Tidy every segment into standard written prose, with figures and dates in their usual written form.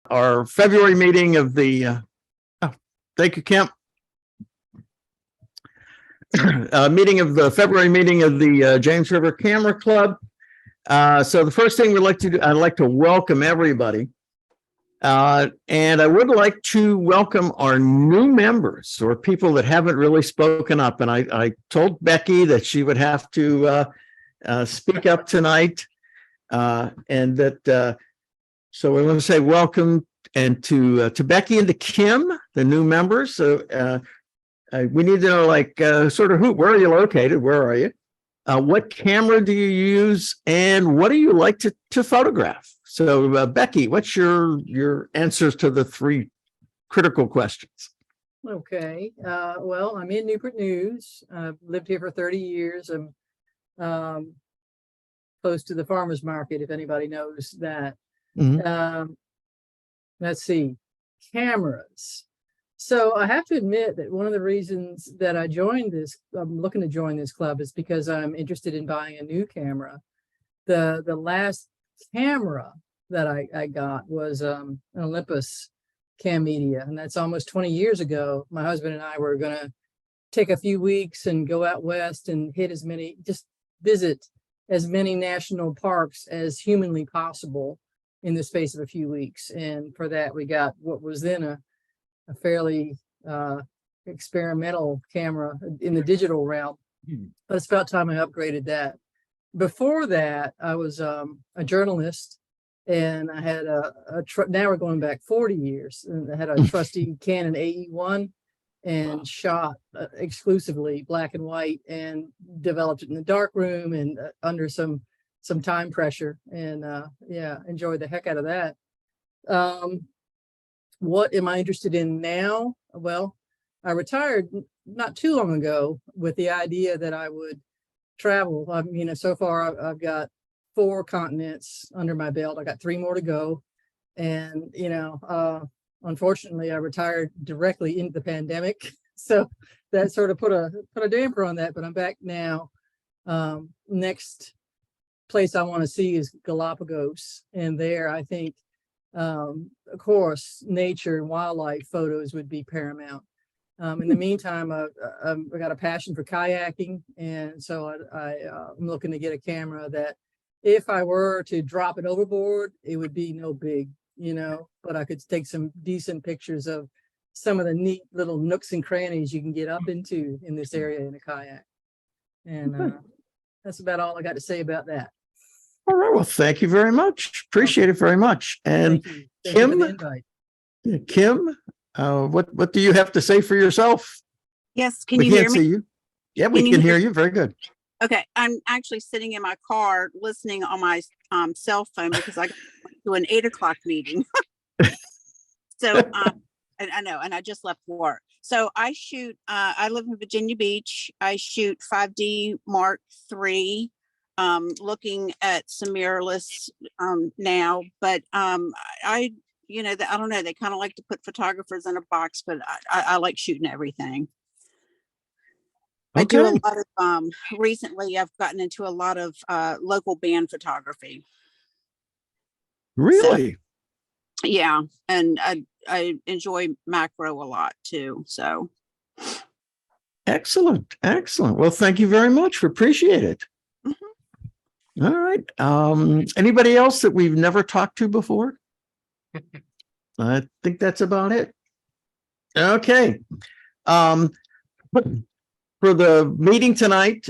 our February meeting of the, thank you, Kemp. February meeting of the James River Camera Club. So the first thing we'd like to do, I'd like to welcome everybody. And I would like to welcome our new members or people that haven't really spoken up. And I told Becky that she would have to speak up tonight. And that so we want to say welcome and to Becky and to Kim, the new members. So we need to know, like, sort of where are you located? Where are you? What camera do you use? And what do you like to photograph? So, Becky, what's your answers to the three critical questions? Okay. Well, I'm in Newport News. I've lived here for 30 years. I'm close to the farmer's market, if anybody knows that. Mm-hmm. Let's see. Cameras. So I have to admit that one of the reasons that I'm looking to join this club is because I'm interested in buying a new camera. The last camera that I got was an Olympus Cam Media, and that's almost 20 years ago. My husband and I were going to take a few weeks and go out west and visit as many national parks as humanly possible in the space of a few weeks. And for that, we got what was then a fairly experimental camera in the digital realm, but it's about time I upgraded that. Before that, I was a journalist, and I had now we're going back 40 years, and I had a trusty Canon AE1 and shot exclusively black and white, and developed it in the dark room and under some time pressure, and enjoyed the heck out of that. What am I interested in now? Well, I retired not too long ago with the idea that I would travel. I mean, so far I've got 4 continents under my belt. I got 3 more to go. And, unfortunately I retired directly into the pandemic. So that sort of put a damper on that, but I'm back now. Next place I want to see is Galapagos. And there, I think, of course, nature and wildlife photos would be paramount. In the meantime, I've got a passion for kayaking, and so I'm looking to get a camera that, if I were to drop it overboard, it would be no big, but I could take some decent pictures of some of the neat little nooks and crannies you can get up into in this area in a kayak. And that's about all I got to say about that. All right. Well, thank you very much. Appreciate it very much. And Thank you for the invite. Kim, what do you have to say for yourself? Yes. Can you hear me? See you. Yeah, we can hear you. Very good. Okay. I'm actually sitting in my car listening on my cell phone because I got to an 8 o'clock meeting. So I know, and I just left work. So I shoot, I live in Virginia Beach. I shoot 5D Mark III. Looking at some mirrorless now, but I don't know, they kind of like to put photographers in a box, but I like shooting everything. Okay. I do a lot of recently I've gotten into a lot of local band photography. Really? So, yeah, and I enjoy macro a lot too. So excellent. Well, thank you very much. We appreciate it. All right. Anybody else that we've never talked to before? I think that's about it. Okay. For the meeting tonight,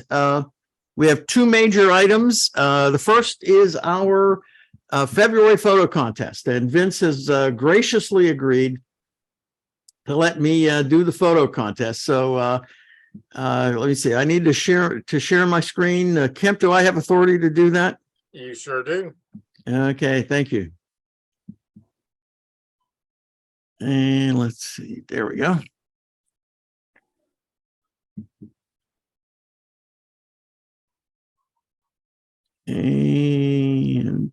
we have 2 major items. The first is our February photo contest, and Vince has graciously agreed to let me do the photo contest. So let me see. I need to share my screen. Kemp, do I have authority to do that? You sure do. Okay, thank you. And let's see. There we go. And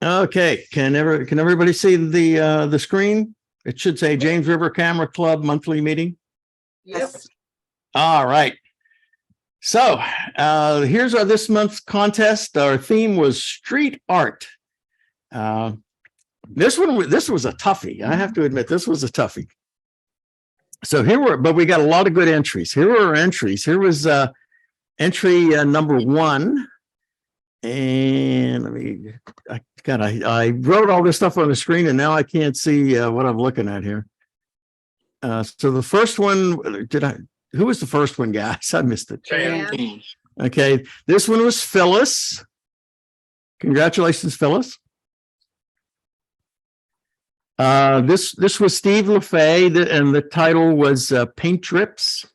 okay, can everybody see the screen? It should say James River Camera Club monthly meeting. Yes. All right. So here's our this month's contest. Our theme was street art. This was a toughie. I have to admit, this was a toughie. So but we got a lot of good entries. Here were our entries. Here was entry number 1. And I wrote all this stuff on the screen and now I can't see what I'm looking at here. So the first one, who was the first one, guys? I missed it. Jan. Okay. This one was Phyllis. Congratulations, Phyllis. This was Steve LaFay, and the title was Paint Drips.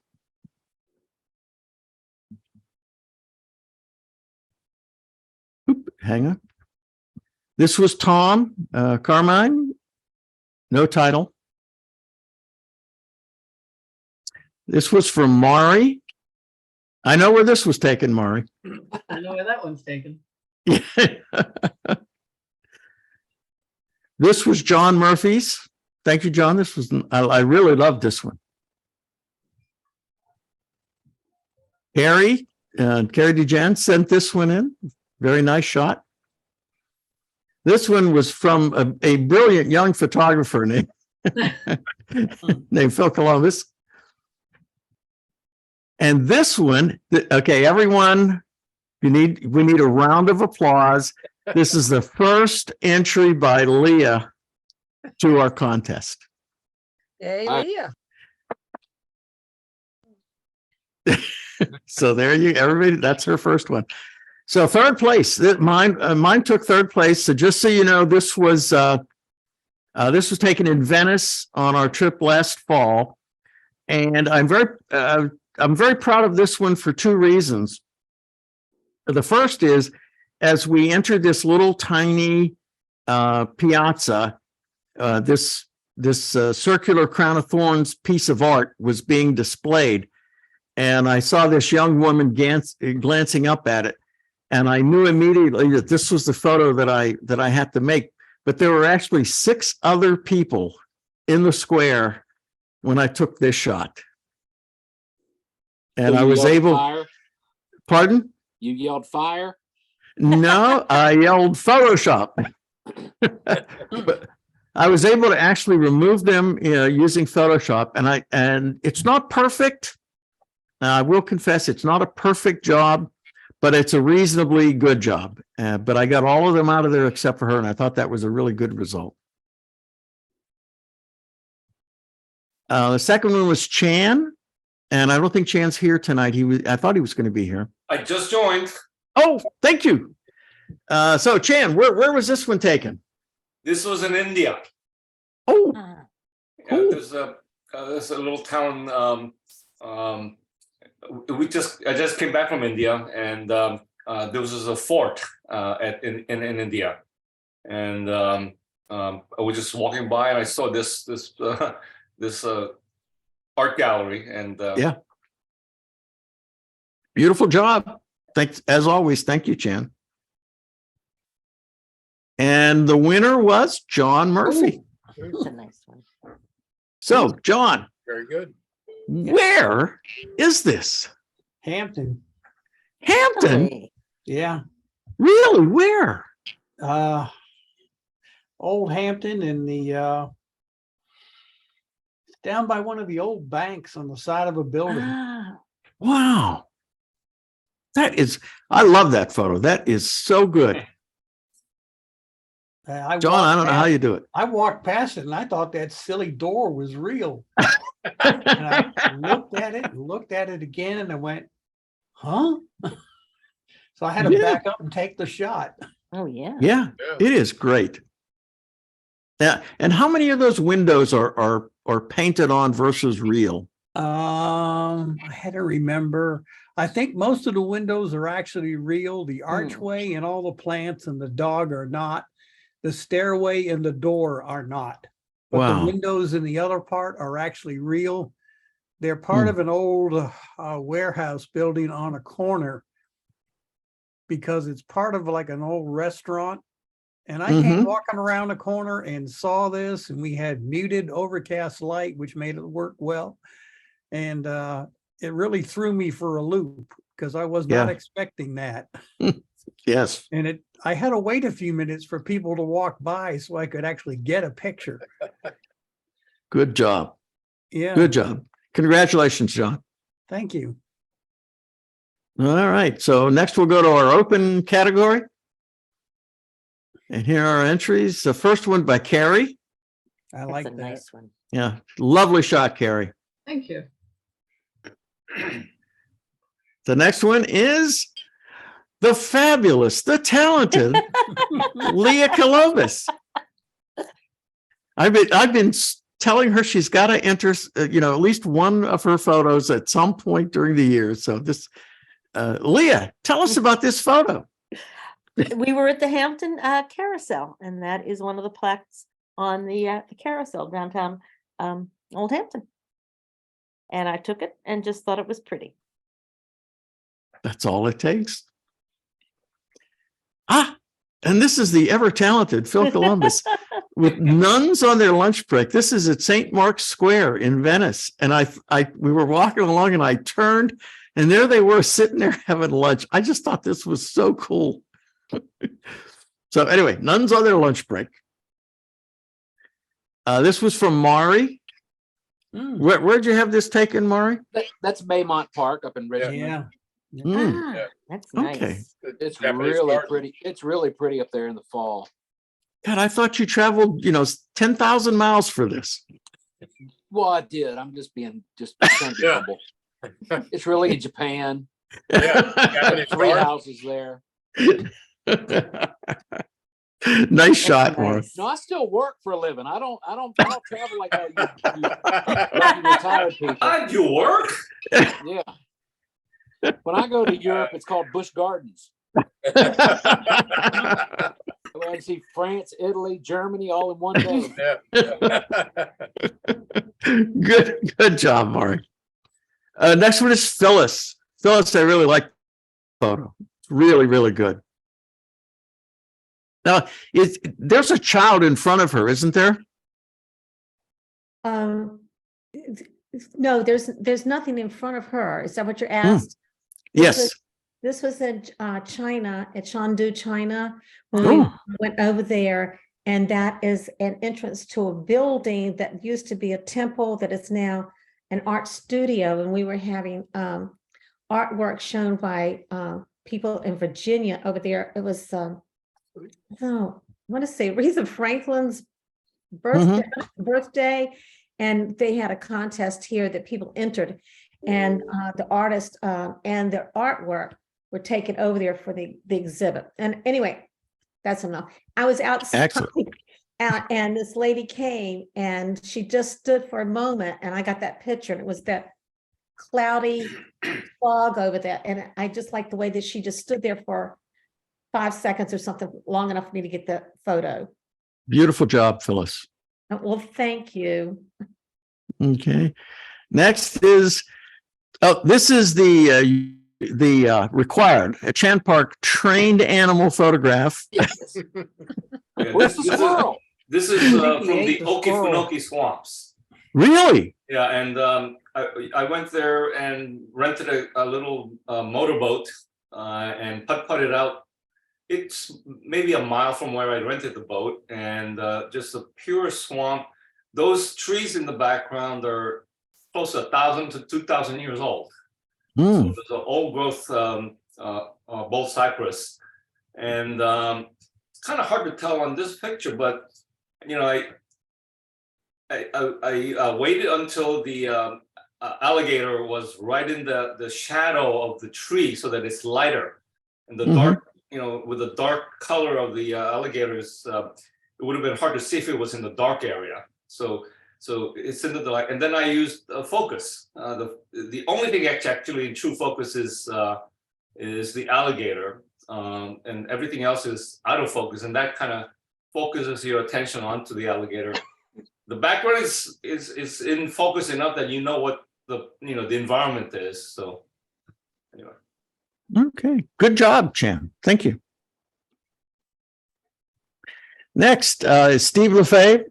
Hang on. This was Tom Carmine. No title. This was from Mari. I know where this was taken, Mari. I know where that one's taken. This was John Murphy's. Thank you, John. I really loved this one. Carrie DeJan sent this one in. Very nice shot. This one was from a brilliant young photographer named Phil Columbus. And this one, okay, everyone, we need a round of applause. This is the first entry by Leah to our contest. Hey, Leah. So everybody, that's her first one. So third place, mine took third place. So just so you know, this was taken in Venice on our trip last fall. And I'm very proud of this one for 2 reasons. The first is, as we entered this little tiny piazza, this circular crown of thorns piece of art was being displayed. And I saw this young woman glancing up at it. And I knew immediately that this was the photo that I had to make. But there were actually 6 other people in the square when I took this shot. And I was able. Fire? Pardon? You yelled fire? No, I yelled Photoshop. But I was able to actually remove them using Photoshop, and it's not perfect. I will confess it's not a perfect job, but it's a reasonably good job. But I got all of them out of there except for her, and I thought that was a really good result. The second one was Chan, and I don't think Chan's here tonight. I thought he was going to be here. I just joined. Oh, thank you. So Chan, where was this one taken? This was in India. Oh, cool. There's a little town. I just came back from India, and there was a fort in India, and I was just walking by, and I saw this art gallery, and yeah, beautiful job. Thanks as always. Thank you, Chan. And the winner was John Murphy. Here's a nice one. So, John, Very good. where is this? Hampton. Hampton? Hey, Yeah. Really? Where? Old Hampton in the down by one of the old banks on the side of a building. Wow. I love that photo. That is so good. John, I don't know how you do it. I walked past it and I thought that silly door was real. And I looked at it again, and I went, huh? So I had to back up and take the shot. oh, yeah. Yeah, it is great. Yeah. And how many of those windows are painted on versus real? I had to remember. I think most of the windows are actually real. The archway and all the plants and the dog are not. The stairway and the door are not. But Wow. the windows in the other part are actually real. They're part of an old warehouse building on a corner, because it's part of like an old restaurant. And I came walking around the corner and saw this, and we had muted overcast light, which made it work well. And it really threw me for a loop, because I was not Yeah. expecting that. Yes. And I had to wait a few minutes for people to walk by so I could actually get a picture. Good job. Yeah, Good job. Congratulations, John. thank you. All right. So next we'll go to our open category. And here are our entries. The first one by Carrie. I That's like a that. nice one. Yeah. Lovely shot, Carrie. Thank you. The next one is the fabulous, the talented Leah Columbus. I've been telling her she's got to enter, at least one of her photos at some point during the year. So this, Leah, tell us about this photo. We were at the Hampton Carousel, and that is one of the plaques on the carousel downtown Old Hampton. And I took it and just thought it was pretty. That's all it takes. And this is the ever talented Phil Columbus with nuns on their lunch break. This is at St. Mark's Square in Venice. And we were walking along and I turned and there they were sitting there having lunch. I just thought this was so cool. So anyway, nuns on their lunch break. This was from Mari. Where'd you have this taken, Mari? That's Baymont Park up in Richmond. Yeah. Mm. Ah, that's Okay. nice. It's Japanese really garden. pretty. It's really pretty up there in the fall. God, I thought you traveled, 10,000 miles for this. Well, I did. I'm just being kind of Yeah. humble. It's really in Japan. Yeah, Japanese 3 garden. houses there. Nice shot, Mari. nice. No, I still work for a living. I don't travel like all you retired people. And you work? Yeah. When I go to Europe, it's called Busch Gardens. I can see France, Italy, Germany all in one day. Good job, Mari. Next one is Phyllis. Phyllis, I really like the photo. It's really, really good. Now, there's a child in front of her, isn't there? No, there's nothing in front of her. Is that what you're asked? Yes. This was in China, at Chengdu, China, when we Oh, went over there. And that is an entrance to a building that used to be a temple that is now an art studio. And we were having artwork shown by people in Virginia over there. It was, I want to say Aretha Franklin's birthday. And they had a contest here that people entered. And the artist and their artwork were taken over there for the exhibit. And anyway, that's enough. I was outside excellent. and this lady came and she just stood for a moment and I got that picture and it was that cloudy fog over that. And I just like the way that she just stood there for 5 seconds or something, long enough for me to get the photo. Beautiful job, Phyllis. Well, thank you. Okay. Next is, this is the required Chan Park trained animal photograph. Yeah, Where's the squirrel? This is from the Okefenokee swamps. Really? Yeah, and I went there and rented a little motorboat and putted out. It's maybe a mile from where I rented the boat, and just a pure swamp. Those trees in the background are close to 1,000 to 2,000 years old. So Mm. there's an old growth bull cypress, and it's kind of hard to tell on this picture, but I waited until the alligator was right in the shadow of the tree so that it's lighter, and the dark, with the dark color of the alligators, it would have been hard to see if it was in the dark area. So it's in the light, and then I used focus. The only thing actually in true focus is the alligator, and everything else is out of focus, and that kind of focuses your attention onto the alligator. The background is in focus enough that you know what the environment is. So anyway. Okay. Good job, Chan. Thank you. Next is Steve LaFay.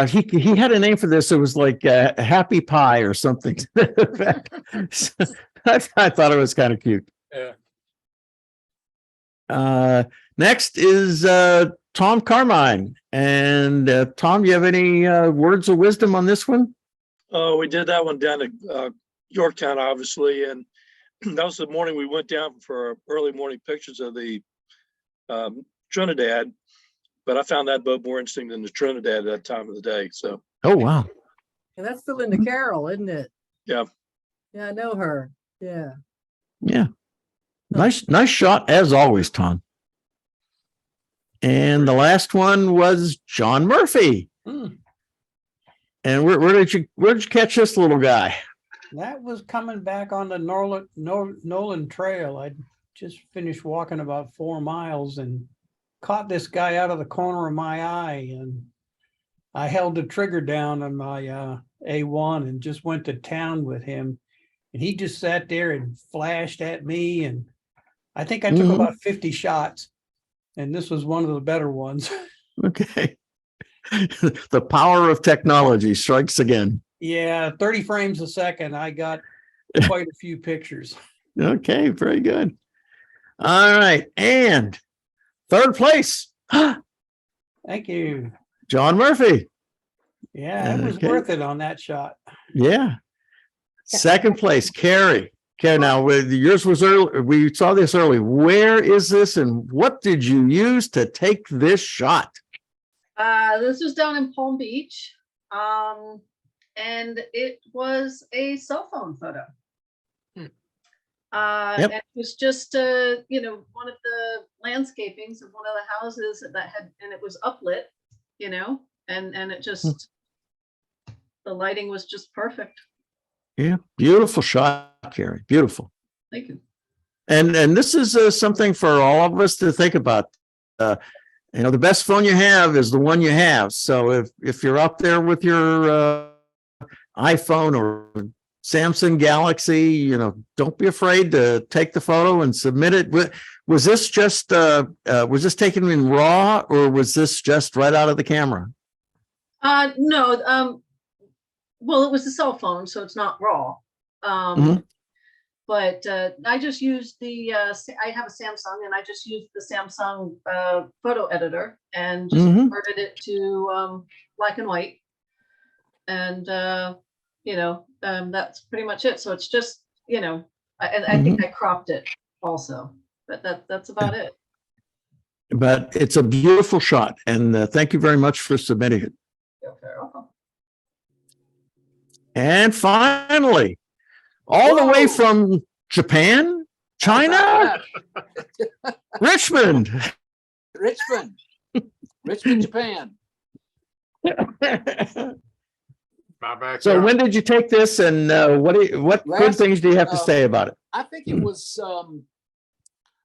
He had a name for this. It was like Happy Pie or something. I thought it was kind of cute. Yeah. Next is Tom Carmine. And Tom, you have any words of wisdom on this one? Oh, we did that one down at Yorktown, obviously, and that was the morning we went down for our early morning pictures of the Trinidad. But I found that boat more interesting than the Trinidad at that time of the day. So, Oh, wow. And that's still in the Carol, isn't it? yeah. Yeah, I know her. Yeah. Yeah. Nice shot as always, Tom. And the last one was John Murphy. Hmm. And where did you catch this little guy? That was coming back on the Nolan Trail. I just finished walking about 4 miles and caught this guy out of the corner of my eye. And I held the trigger down on my A1 and just went to town with him. And he just sat there and flashed at me. And I think I took about 50 shots. And this was one of the better ones. Okay. The power of technology strikes again. Yeah, 30 frames a second. I got quite a few pictures. Okay, very good. All right. And third place, Thank you. John Murphy. Yeah, it was Okay. worth it on that shot. Yeah. Second place, Carrie. Okay, now yours was early. We saw this early. Where is this and what did you use to take this shot? This was down in Palm Beach. And it was a cell phone photo. Yep. And it was just one of the landscapings of one of the houses that had, and it was uplit, and it just, the lighting was just perfect. Yeah, beautiful shot, Carrie. Beautiful. Thank you. And this is something for all of us to think about. The best phone you have is the one you have. So if you're up there with your iPhone or Samsung Galaxy, don't be afraid to take the photo and submit it. Was this just was this taken in RAW or was this just right out of the camera? No. Well, it was a cell phone, so it's not RAW. But I just used I have a Samsung, and I just used the Samsung photo editor and just converted it to black and white. And that's pretty much it. So it's just, I think I cropped it also, but that's about it. But it's a beautiful shot, and thank you very much for submitting it. You're very welcome. And finally, all the way from Japan, China, Richmond, Japan. So when did you take this, and what good things do you have to say about it? I think it was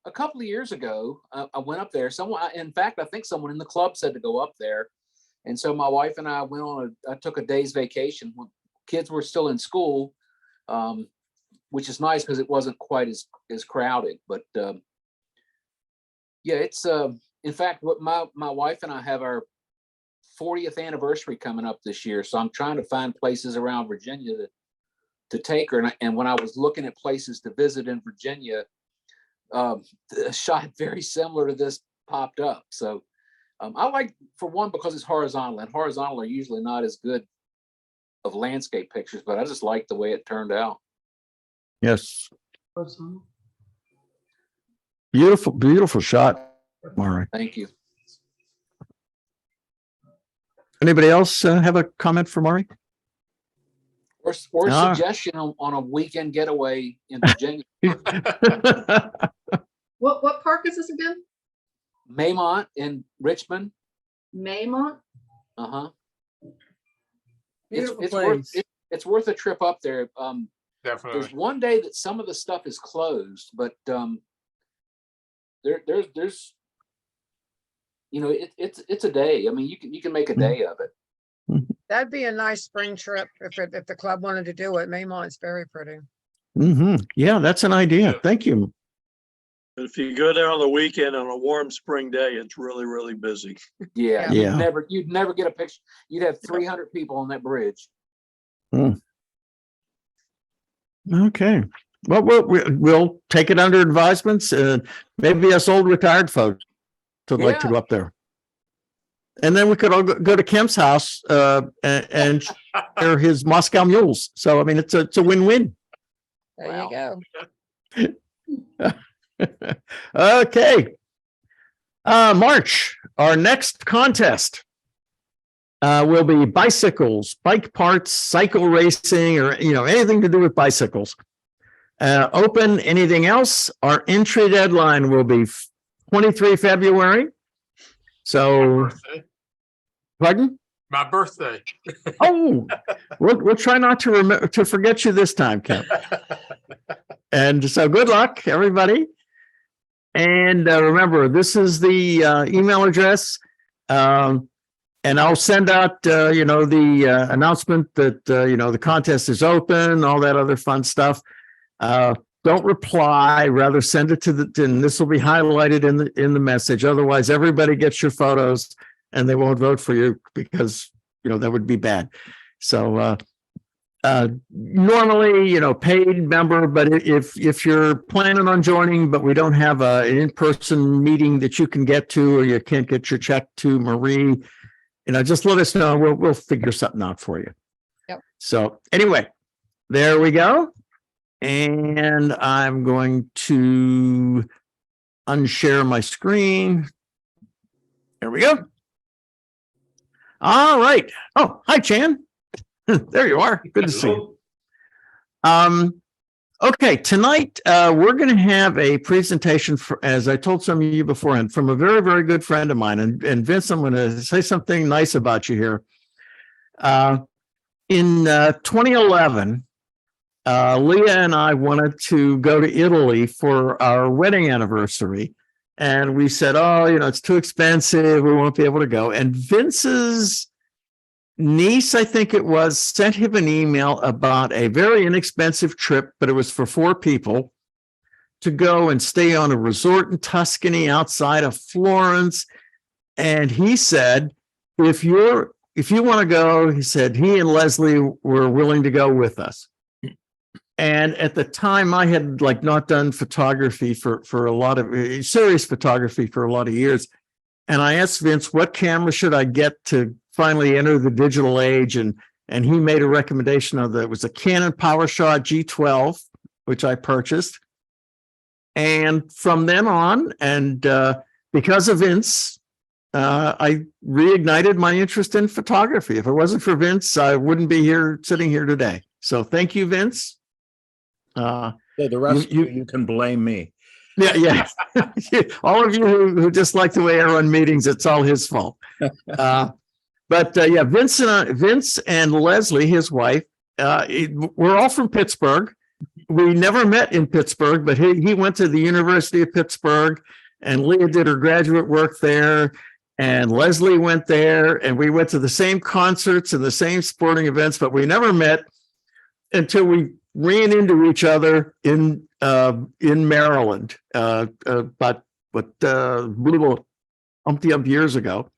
a couple of years ago. I went up there. In fact, I think someone in the club said to go up there, and so my wife and I I took a day's vacation when kids were still in school, which is nice because it wasn't quite as crowded. But it's in fact what my wife and I have our 40th anniversary coming up this year, so I'm trying to find places around Virginia to take her. And when I was looking at places to visit in Virginia, a shot very similar to this popped up. So I like, for one, because it's horizontal, and horizontal are usually not as good of landscape pictures, but I just like the way it turned out. Yes. Beautiful, beautiful shot, Maury. Thank you. Anybody else have a comment for Maury? Or suggestion on a weekend getaway in Virginia. What park is this again? Maymont in Richmond. Maymont? Uh-huh. Beautiful place. It's worth a trip up there. Definitely. There's one day that some of the stuff is closed, but there's it's a day. I mean, you can make a day of it. That'd be a nice spring trip if the club wanted to do it. Maymont's very pretty. Yeah, that's an idea. Thank you. If you go there on the weekend on a warm spring day, it's really, really busy. Yeah. Yeah. You'd never get a picture. You'd have 300 people on that bridge. Okay. Well, we'll take it under advisements and maybe us old retired folks would like to go up there. And then we could all go to Kemp's house and share his Moscow mules. So, I mean, it's a win-win. There you go. Okay. March, our next contest will be bicycles, bike parts, cycle racing, or, anything to do with bicycles. Open. Anything else? Our entry deadline will be 23 February. So, pardon? My birthday. Oh, we'll try not to remember to forget you this time, Kemp. And so, good luck, everybody. And remember, this is the email address, and I'll send out, the announcement that the contest is open, all that other fun stuff. Don't reply, rather send it and this will be highlighted in the message. Otherwise, everybody gets your photos and they won't vote for you because, that would be bad. So, normally, paid member, but if you're planning on joining, but we don't have an in-person meeting that you can get to, or you can't get your check to Marie, just let us know. We'll figure something out for you. Yep. So anyway, there we go. And I'm going to unshare my screen. There we go. All right. Oh, hi, Chan. There you are. Good to see you. Okay, tonight we're going to have a presentation, as I told some of you beforehand, from a very, very good friend of mine. And Vince, I'm going to say something nice about you here. In 2011, Leah and I wanted to go to Italy for our wedding anniversary. And we said, it's too expensive. We won't be able to go. And Vince's niece, I think it was, sent him an email about a very inexpensive trip, but it was for 4 people to go and stay on a resort in Tuscany outside of Florence. And he said, if you want to go, he said, he and Leslie were willing to go with us. And at the time I had not done photography for a lot of serious photography for a lot of years. And I asked Vince, what camera should I get to finally enter the digital age? And he made a recommendation of it was a Canon PowerShot G12, which I purchased. And from then on, and because of Vince, I reignited my interest in photography. If it wasn't for Vince, I wouldn't be sitting here today. So thank you, Vince. So the rest of you can blame me. Yeah. All of you who dislike the way I run meetings, it's all his fault. But Vince and Leslie, his wife, we're all from Pittsburgh. We never met in Pittsburgh, but he went to the University of Pittsburgh, and Leah did her graduate work there, and Leslie went there, and we went to the same concerts and the same sporting events, but we never met until we ran into each other in Maryland about umpty years ago.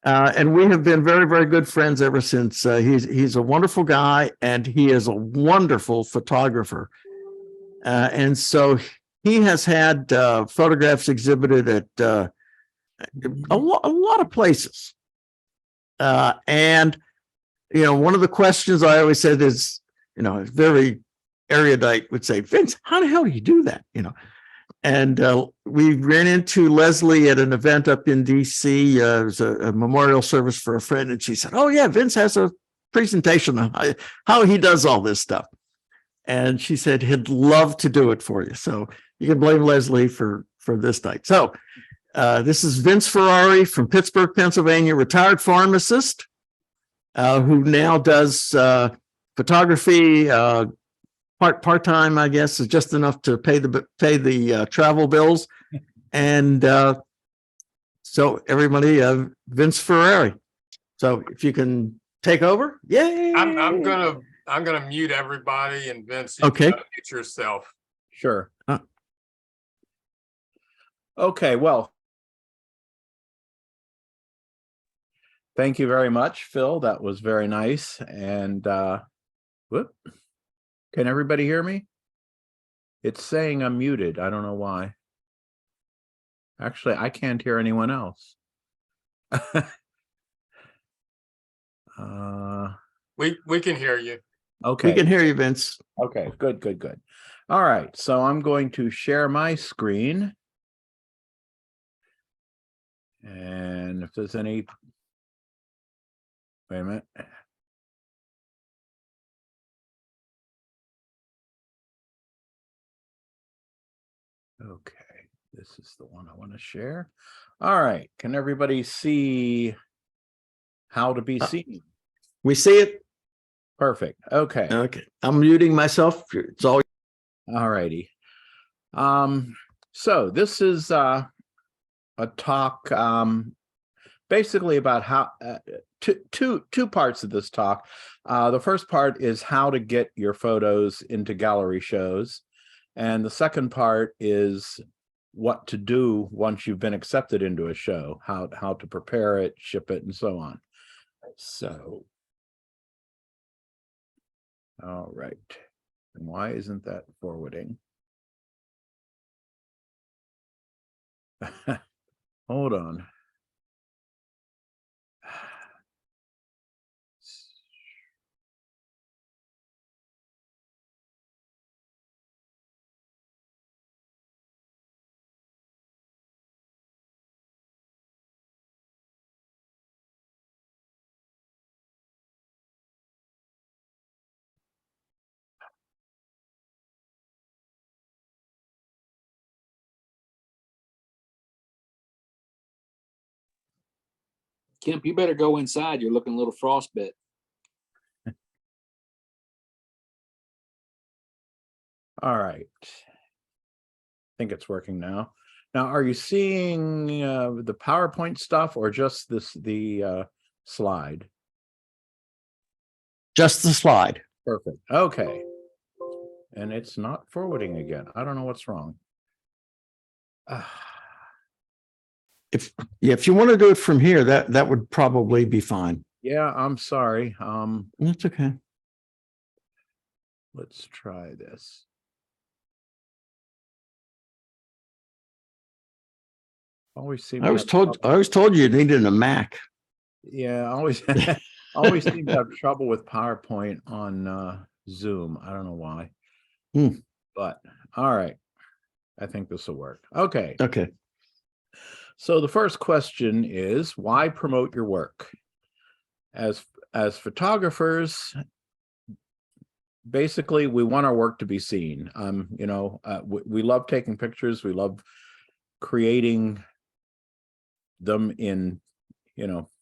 And we have been very, very good friends ever since. He's a wonderful guy, and he is a wonderful photographer. And so he has had photographs exhibited at a lot of places. And, one of the questions I always said is, very erudite would say, Vince, how the hell do you do that? And we ran into Leslie at an event up in DC. It was a memorial service for a friend. And she said, oh, yeah, Vince has a presentation on how he does all this stuff. And she said he'd love to do it for you. So you can blame Leslie for this night. So this is Vince Ferrari from Pittsburgh, Pennsylvania, retired pharmacist who now does photography, part-time, I guess, is just enough to pay the travel bills. And so everybody, Vince Ferrari. So if you can take over, yay! I'm gonna mute everybody, and Vince, you okay, gotta mute yourself. Sure. Okay, well, thank you very much, Phil. That was very nice. And whoop. Can everybody hear me? It's saying I'm muted. I don't know why. Actually, I can't hear anyone else. We can hear you. Okay. We can hear you, Vince. Okay, good, good, good. All right, so I'm going to share my screen. And if there's any, wait a minute. Okay, this is the one I want to share. All right, can everybody see how to be seen? We see it. Perfect. Okay. Okay. I'm muting myself. It's all. All righty. So this is a talk basically about how two parts of this talk. The first part is how to get your photos into gallery shows, and the second part is what to do once you've been accepted into a show, how to prepare it, ship it, and so on. So, all right. And why isn't that forwarding? Hold on. Kemp, you better go inside. You're looking a little frostbit. All right. I think it's working now. Now, are you seeing the PowerPoint stuff or just the slide? Just the slide. Perfect. Okay. And it's not forwarding again. I don't know what's wrong. If you want to do it from here, that would probably be fine. Yeah, I'm sorry. That's okay. Let's try this. Always seem I was told you needed a Mac. Yeah, always always seem to have trouble with PowerPoint on Zoom. I don't know why. But all right. I think this will work. Okay. Okay. So the first question is, why promote your work? As photographers, basically we want our work to be seen. We love taking pictures. We love creating them in,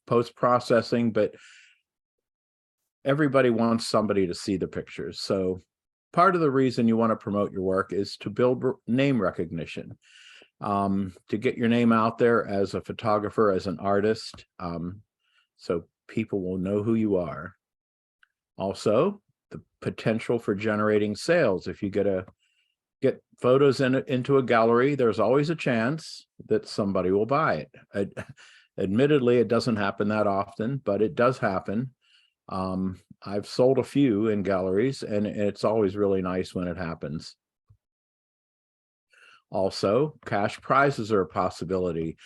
post-processing, but everybody wants somebody to see the pictures. So part of the reason you want to promote your work is to build name recognition, to get your name out there as a photographer, as an artist, so people will know who you are. Also, the potential for generating sales. If you get photos into a gallery, there's always a chance that somebody will buy it. Admittedly, it doesn't happen that often, but it does happen. I've sold a few in galleries, and it's always really nice when it happens. Also, cash prizes are a possibility.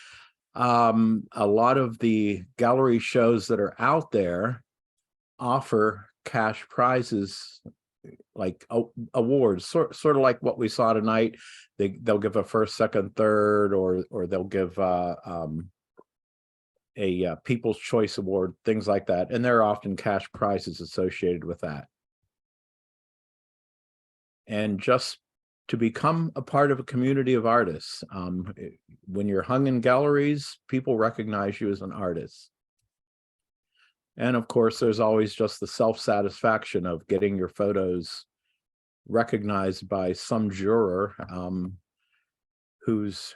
A lot of the gallery shows that are out there offer cash prizes, like awards, sort of like what we saw tonight. They'll give a first, second, third, or they'll give a People's Choice Award, things like that. And there are often cash prizes associated with that. And just to become a part of a community of artists, when you're hung in galleries, people recognize you as an artist. And of course, there's always just the self-satisfaction of getting your photos recognized by some juror who's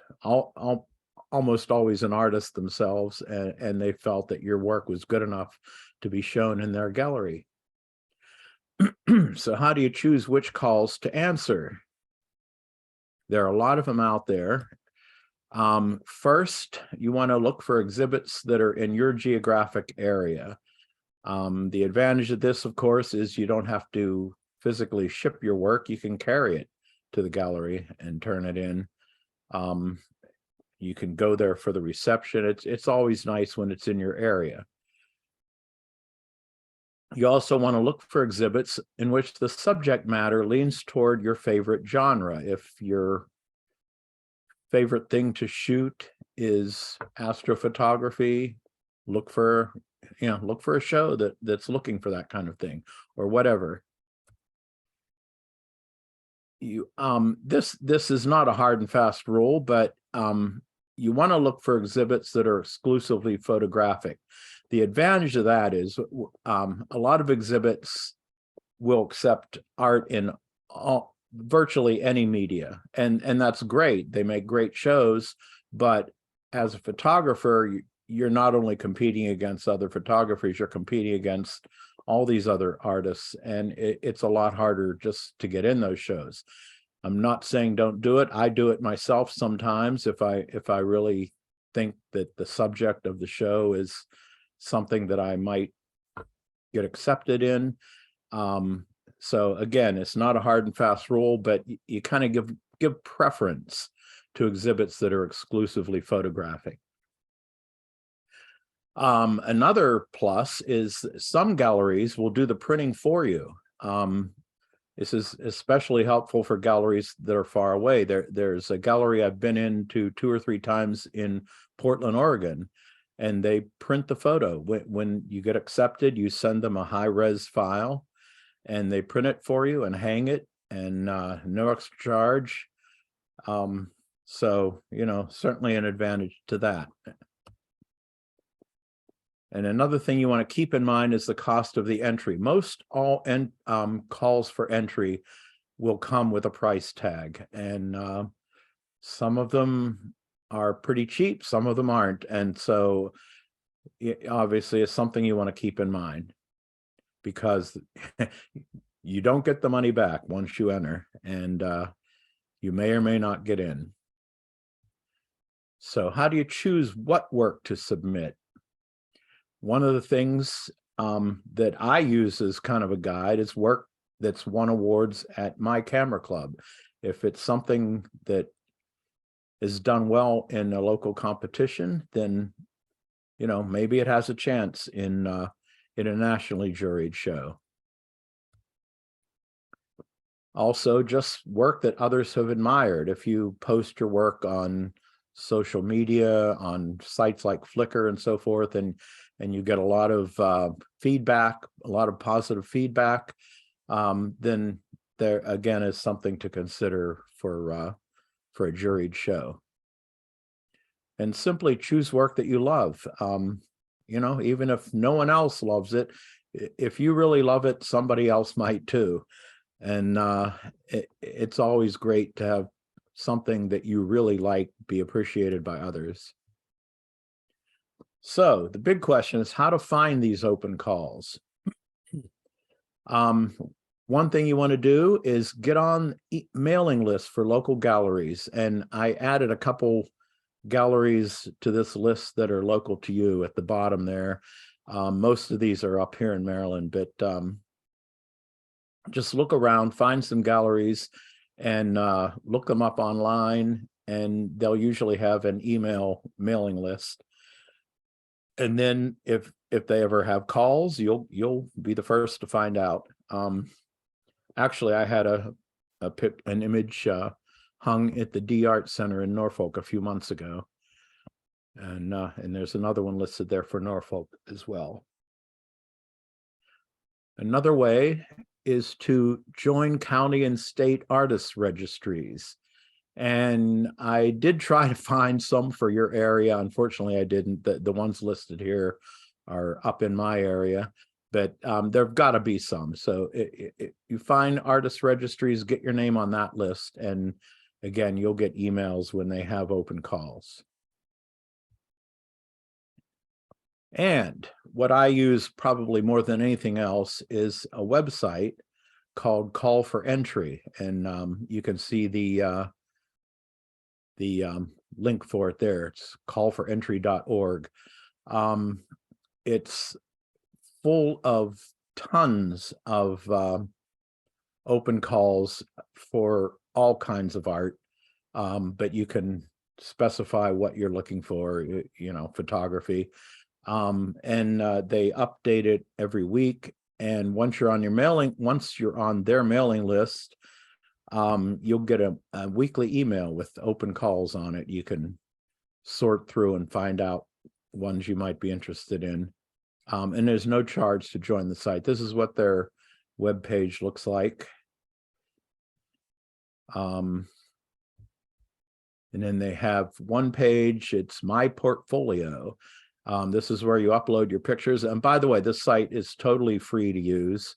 almost always an artist themselves, and they felt that your work was good enough to be shown in their gallery. So how do you choose which calls to answer? There are a lot of them out there. First, you want to look for exhibits that are in your geographic area. The advantage of this, of course, is you don't have to physically ship your work. You can carry it to the gallery and turn it in. You can go there for the reception. It's always nice when it's in your area. You also want to look for exhibits in which the subject matter leans toward your favorite genre. If your favorite thing to shoot is astrophotography, look for a show that's looking for that kind of thing, or whatever. This is not a hard and fast rule, but you want to look for exhibits that are exclusively photographic. The advantage of that is a lot of exhibits will accept art in virtually any media, and that's great. They make great shows, but as a photographer, you're not only competing against other photographers, you're competing against all these other artists, and it's a lot harder just to get in those shows. I'm not saying don't do it. I do it myself sometimes if I really think that the subject of the show is something that I might get accepted in. So again, it's not a hard and fast rule, but you kind of give preference to exhibits that are exclusively photographic. Another plus is some galleries will do the printing for you. This is especially helpful for galleries that are far away. There's a gallery I've been into 2 or 3 times in Portland, Oregon, and they print the photo. When you get accepted, you send them a high-res file, and they print it for you and hang it, and no extra charge. So, certainly an advantage to that. And another thing you want to keep in mind is the cost of the entry. Most all calls for entry will come with a price tag, and some of them are pretty cheap, some of them aren't. And so obviously it's something you want to keep in mind, because you don't get the money back once you enter, and you may or may not get in. So how do you choose what work to submit? One of the things that I use as kind of a guide is work that's won awards at my camera club. If it's something that is done well in a local competition, then maybe it has a chance in a nationally juried show. Also, just work that others have admired. If you post your work on social media, on sites like Flickr and so forth, and you get a lot of feedback, a lot of positive feedback, then there again is something to consider for a juried show. And simply choose work that you love. Even if no one else loves it, if you really love it, somebody else might too. And it's always great to have something that you really like be appreciated by others. So the big question is how to find these open calls. One thing you want to do is get on mailing lists for local galleries. And I added a couple galleries to this list that are local to you at the bottom there. Most of these are up here in Maryland, but just look around, find some galleries, and look them up online, and they'll usually have an email mailing list. And then if they ever have calls, you'll be the first to find out. Actually, I had an image hung at the D Art Center in Norfolk a few months ago, and there's another one listed there for Norfolk as well. Another way is to join county and state artists registries. And I did try to find some for your area. Unfortunately, I didn't. The ones listed here are up in my area, but there've got to be some. So you find artist registries, get your name on that list. And again, you'll get emails when they have open calls. And what I use probably more than anything else is a website called Call for Entry. And you can see the link for it there. It's callforentry.org. It's full of tons of open calls for all kinds of art, but you can specify what you're looking for, you know, photography. And they update it every week. And once you're on their mailing list, you'll get a weekly email with open calls on it. You can sort through and find out ones you might be interested in. And there's no charge to join the site. This is what their webpage looks like. And then they have one page, it's My Portfolio. This is where you upload your pictures. And by the way, this site is totally free to use.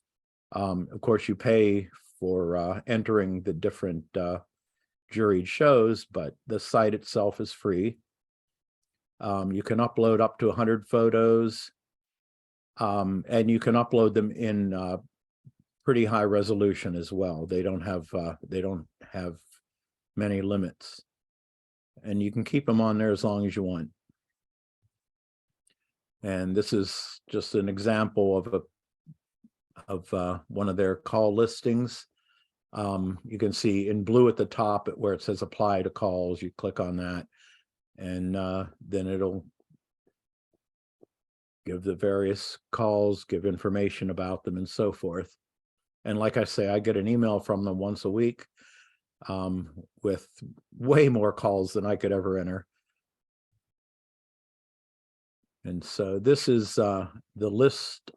Of course, you pay for entering the different juried shows, but the site itself is free. You can upload up to 100 photos, and you can upload them in pretty high resolution as well. They don't have many limits, and you can keep them on there as long as you want. And this is just an example of one of their call listings. You can see in blue at the top where it says apply to calls. You click on that, and then it'll give the various calls, give information about them, and so forth. And like I say, I get an email from them once a week with way more calls than I could ever enter. And so this is the list,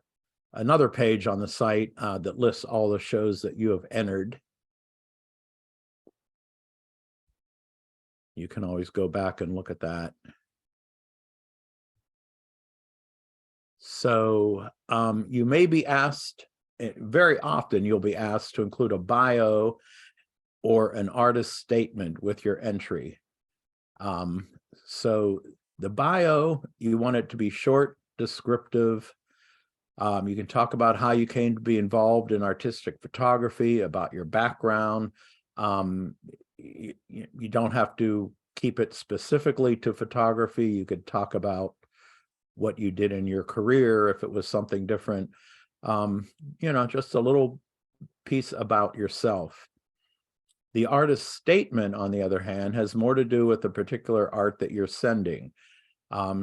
another page on the site that lists all the shows that you have entered. You can always go back and look at that. So you may be asked, very often you'll be asked to include a bio or an artist statement with your entry. So the bio, you want it to be short, descriptive. You can talk about how you came to be involved in artistic photography, about your background. You don't have to keep it specifically to photography. You could talk about what you did in your career if it was something different. You know, just a little piece about yourself. The artist statement, on the other hand, has more to do with the particular art that you're sending.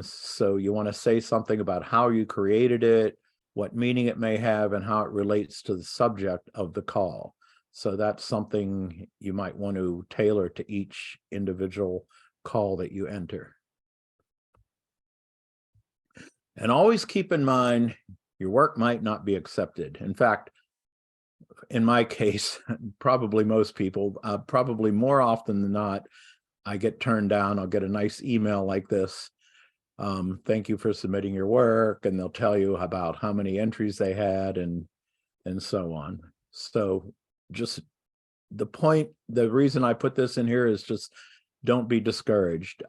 So you want to say something about how you created it, what meaning it may have, and how it relates to the subject of the call. So that's something you might want to tailor to each individual call that you enter. And always keep in mind, your work might not be accepted. In fact, in my case, probably most people, probably more often than not, I get turned down. I'll get a nice email like this. Thank you for submitting your work, and they'll tell you about how many entries they had and so on. So just the reason I put this in here is just don't be discouraged.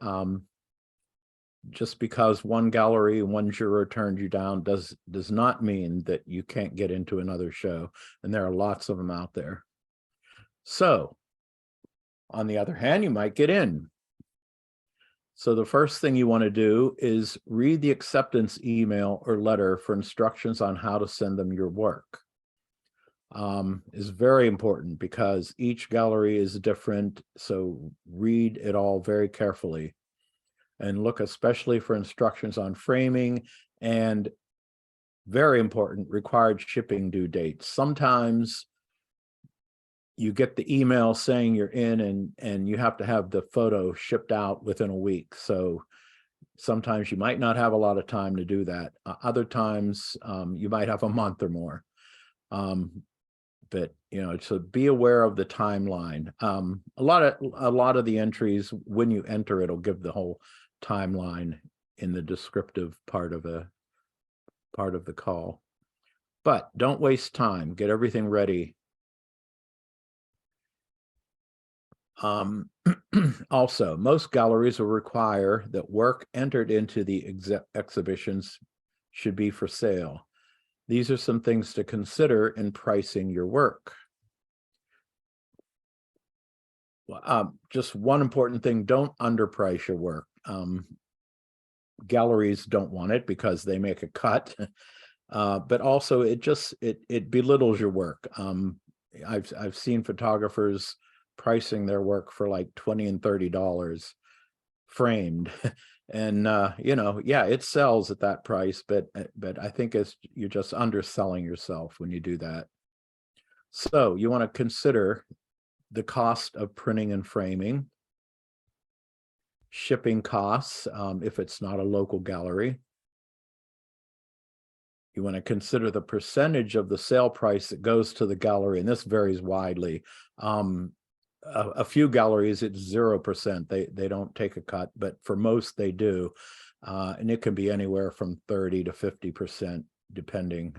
Just because one gallery, one juror turned you down does not mean that you can't get into another show, and there are lots of them out there. So on the other hand, you might get in. So the first thing you want to do is read the acceptance email or letter for instructions on how to send them your work. Is very important because each gallery is different. So read it all very carefully and look especially for instructions on framing and, very important, required shipping due dates. Sometimes you get the email saying you're in and you have to have the photo shipped out within a week. So sometimes you might not have a lot of time to do that. Other times you might have a month or more. But you know, so be aware of the timeline. A lot of the entries, when you enter, it'll give the whole timeline in the descriptive part of the call. But don't waste time. Get everything ready. Also, most galleries will require that work entered into the exhibitions should be for sale. These are some things to consider in pricing your work. Just one important thing, don't underprice your work. Galleries don't want it because they make a cut, but also it belittles your work. I've seen photographers pricing their work for like $20 and $30 framed. And you know, yeah, it sells at that price, but I think you're just underselling yourself when you do that. So you want to consider the cost of printing and framing, shipping costs if it's not a local gallery. You want to consider the percentage of the sale price that goes to the gallery, and this varies widely. A few galleries, it's 0%. They don't take a cut, but for most they do. And it can be anywhere from 30 to 50%, depending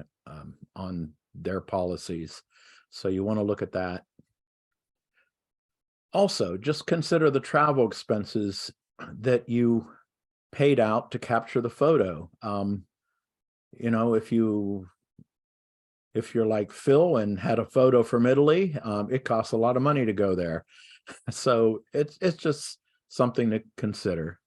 on their policies. So you want to look at that. Also, just consider the travel expenses that you paid out to capture the photo. You know, if you're like Phil and had a photo from Italy, it costs a lot of money to go there. So it's just something to consider.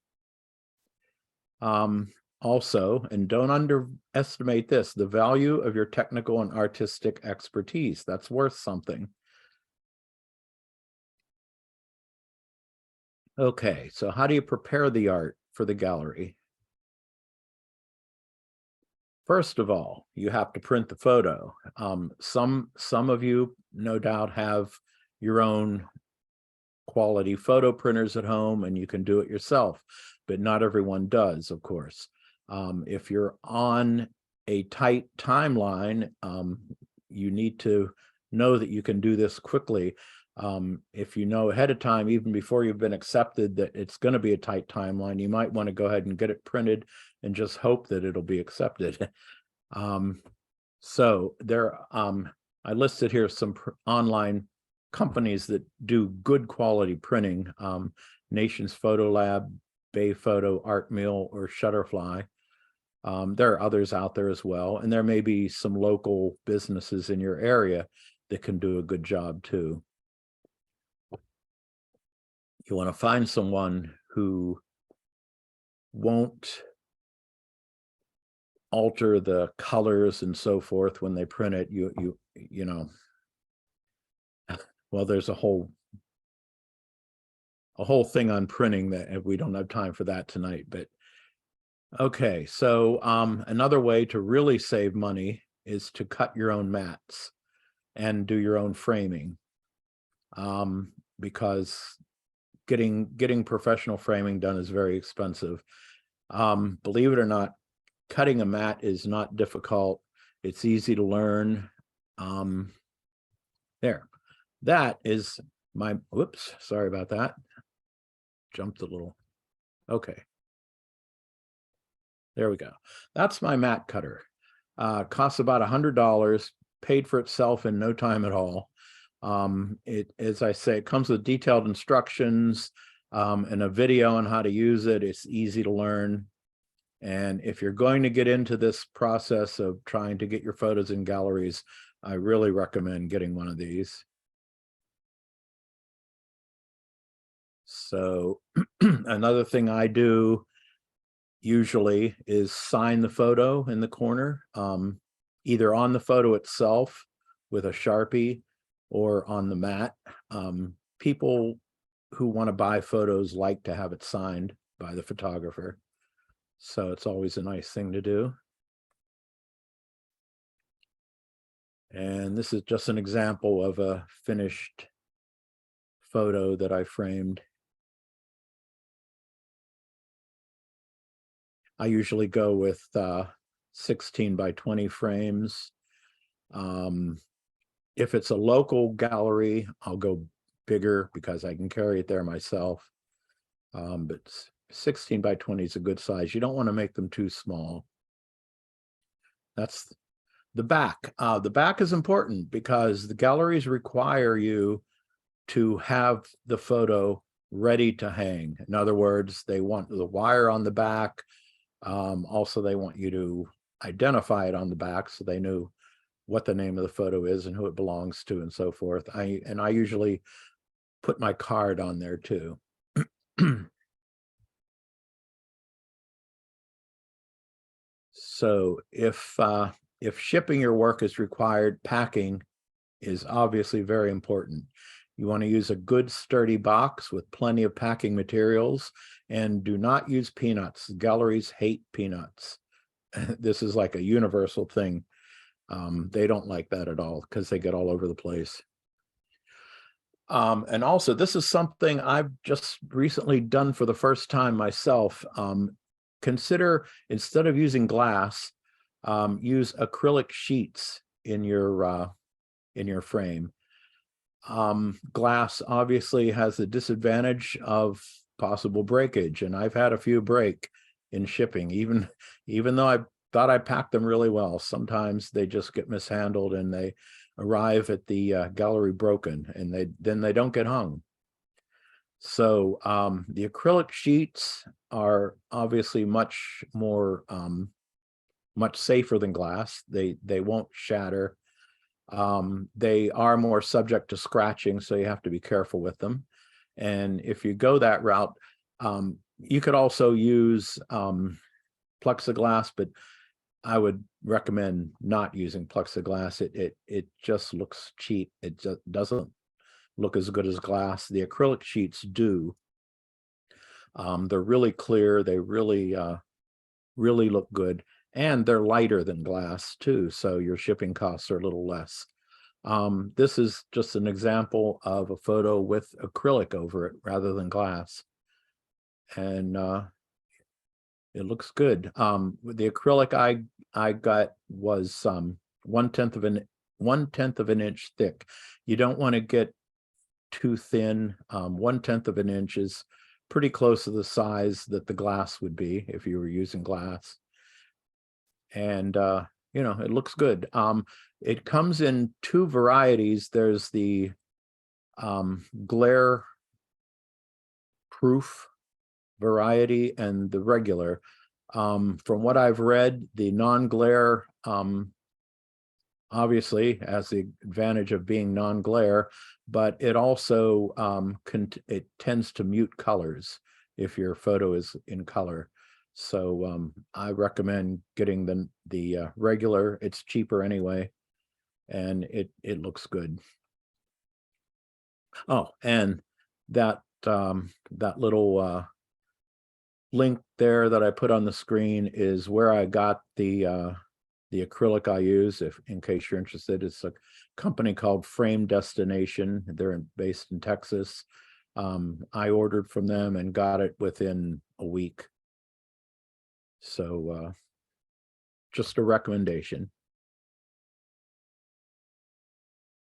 Also, and don't underestimate this, the value of your technical and artistic expertise. That's worth something. Okay, so how do you prepare the art for the gallery? First of all, you have to print the photo. Some of you no doubt have your own quality photo printers at home and you can do it yourself, but not everyone does, of course. If you're on a tight timeline, you need to know that you can do this quickly. If you know ahead of time, even before you've been accepted, that it's going to be a tight timeline, you might want to go ahead and get it printed and just hope that it'll be accepted. So there, I listed here some online companies that do good quality printing, Nations Photo Lab, Bay Photo, Art Mill, or Shutterfly. There are others out there as well, and there may be some local businesses in your area that can do a good job too. You want to find someone who won't alter the colors and so forth when they print it. You know, well, there's a whole thing on printing that we don't have time for that tonight, but okay. So another way to really save money is to cut your own mats and do your own framing, because getting professional framing done is very expensive. Believe it or not, cutting a mat is not difficult. It's easy to learn. There, that is my, whoops, sorry about that. Jumped a little. Okay. There we go. That's my mat cutter. Costs about $100, paid for itself in no time at all. As I say, it comes with detailed instructions and a video on how to use it. It's easy to learn. And if you're going to get into this process of trying to get your photos in galleries, I really recommend getting one of these. So another thing I do usually is sign the photo in the corner, either on the photo itself with a Sharpie or on the mat. People who want to buy photos like to have it signed by the photographer. So it's always a nice thing to do. And this is just an example of a finished photo that I framed. I usually go with 16 by 20 frames. If it's a local gallery, I'll go bigger because I can carry it there myself. But 16 by 20 is a good size. You don't want to make them too small. That's the back. The back is important because the galleries require you to have the photo ready to hang. In other words, they want the wire on the back. Also, they want you to identify it on the back so they know what the name of the photo is and who it belongs to and so forth. I usually put my card on there too. So if shipping your work is required, packing is obviously very important. You want to use a good sturdy box with plenty of packing materials, and do not use peanuts. Galleries hate peanuts. This is like a universal thing. They don't like that at all because they get all over the place. And also, this is something I've just recently done for the first time myself. Consider, instead of using glass, use acrylic sheets in your frame. Glass obviously has the disadvantage of possible breakage, and I've had a few break in shipping, even though I thought I packed them really well. Sometimes they just get mishandled and they arrive at the gallery broken, and then they don't get hung. So the acrylic sheets are obviously much more much safer than glass. They won't shatter. They are more subject to scratching, so you have to be careful with them. And if you go that route, you could also use plexiglass, but I would recommend not using plexiglass. It just looks cheap. It just doesn't look as good as glass. The acrylic sheets do. They're really clear. They really really look good. And they're lighter than glass too, so your shipping costs are a little less. This is just an example of a photo with acrylic over it rather than glass. And it looks good. The acrylic I got was 1/10 of an inch thick. You don't want to get too thin. 1/10 of an inch is pretty close to the size that the glass would be if you were using glass. And you know, it looks good. It comes in two varieties. There's the glare proof variety and the regular. From what I've read, the non-glare obviously has the advantage of being non-glare, but it also it tends to mute colors if your photo is in color. So I recommend getting the regular. It's cheaper anyway, and it looks good. Oh, and that little link there that I put on the screen is where I got the acrylic I use. If in case you're interested, it's a company called Frame Destination. They're based in Texas. I ordered from them and got it within a week. So just a recommendation.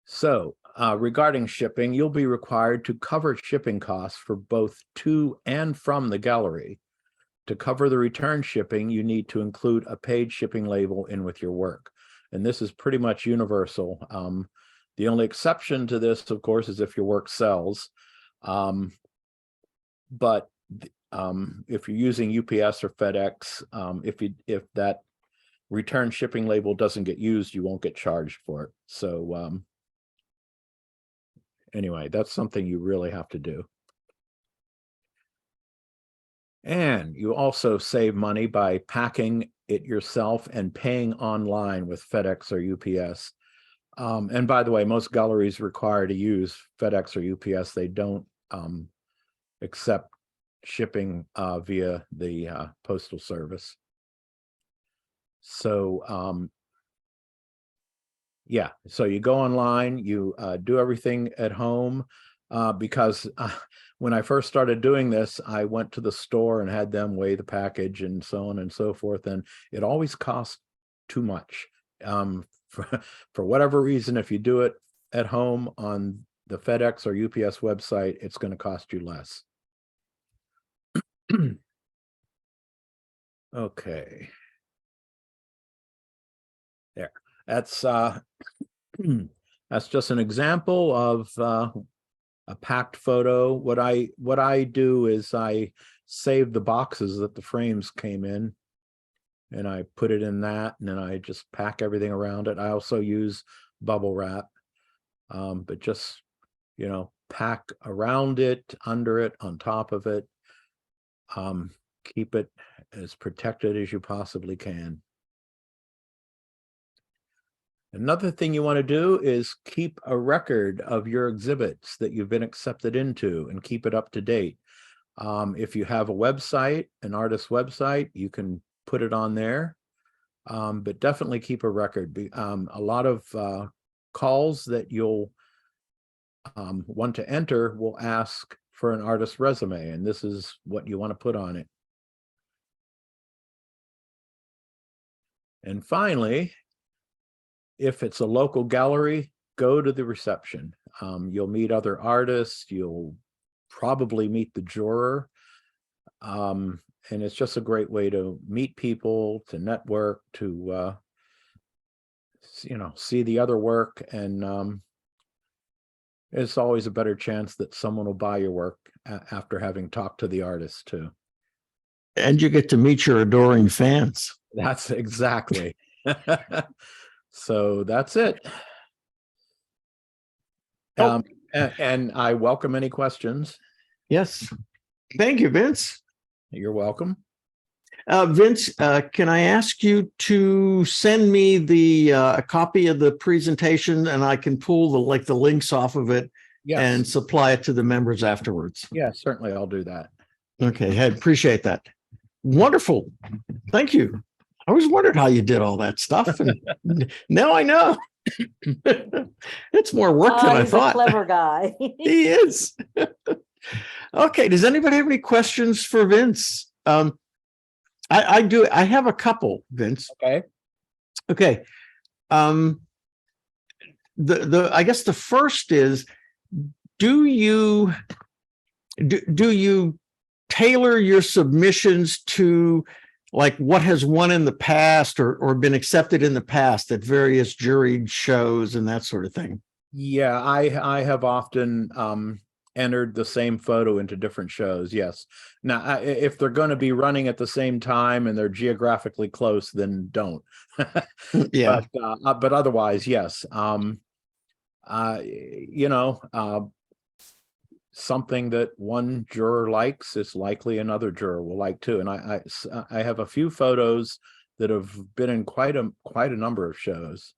So regarding shipping, you'll be required to cover shipping costs for both to and from the gallery. To cover the return shipping, you need to include a paid shipping label in with your work. And this is pretty much universal. The only exception to this, of course, is if your work sells. But if you're using UPS or FedEx, if that return shipping label doesn't get used, you won't get charged for it. So anyway, that's something you really have to do. And you also save money by packing it yourself and paying online with FedEx or UPS. And by the way, most galleries require to use FedEx or UPS. They don't accept shipping via the postal service. So yeah, so you go online, you do everything at home, because when I first started doing this, I went to the store and had them weigh the package and so on and so forth, and it always cost too much. For whatever reason, if you do it at home on the FedEx or UPS website, it's going to cost you less. Okay. There. That's that's just an example of a packed photo. What I do is I save the boxes that the frames came in, and I put it in that, and then I just pack everything around it. I also use bubble wrap, but just, you know, pack around it, under it, on top of it. Keep it as protected as you possibly can. Another thing you want to do is keep a record of your exhibits that you've been accepted into and keep it up to date. If you have a website, an artist website, you can put it on there, but definitely keep a record. A lot of calls that you'll want to enter will ask for an artist resume, and this is what you want to put on it. And finally, if it's a local gallery, go to the reception. You'll meet other artists, you'll probably meet the juror. And it's just a great way to meet people, to network, to see the other work. And it's always a better chance that someone will buy your work after having talked to the artist too. And you get to meet your adoring fans. That's exactly. So that's it. And I welcome any questions. Yes. Thank you, Vince. You're welcome. Vince, can I ask you to send me a copy of the presentation, and I can pull the links off of it and supply it to the members afterwards? Yeah, certainly I'll do that. Okay, I appreciate that. Wonderful. Thank you. I always wondered how you did all that stuff, and now I know. It's more work than I He's thought. a clever guy. He is. Okay, does anybody have any questions for Vince? I do. I have a couple, Vince. Okay. I guess the first is, do you tailor your submissions to like what has won in the past or been accepted in the past at various juried shows and that sort of thing? Yeah, I have often entered the same photo into different shows. Yes. Now, if they're going to be running at the same time and they're geographically close, then don't. Yeah. But otherwise, yes. Something that one juror likes is likely another juror will like too. And I have a few photos that have been in quite a number of shows.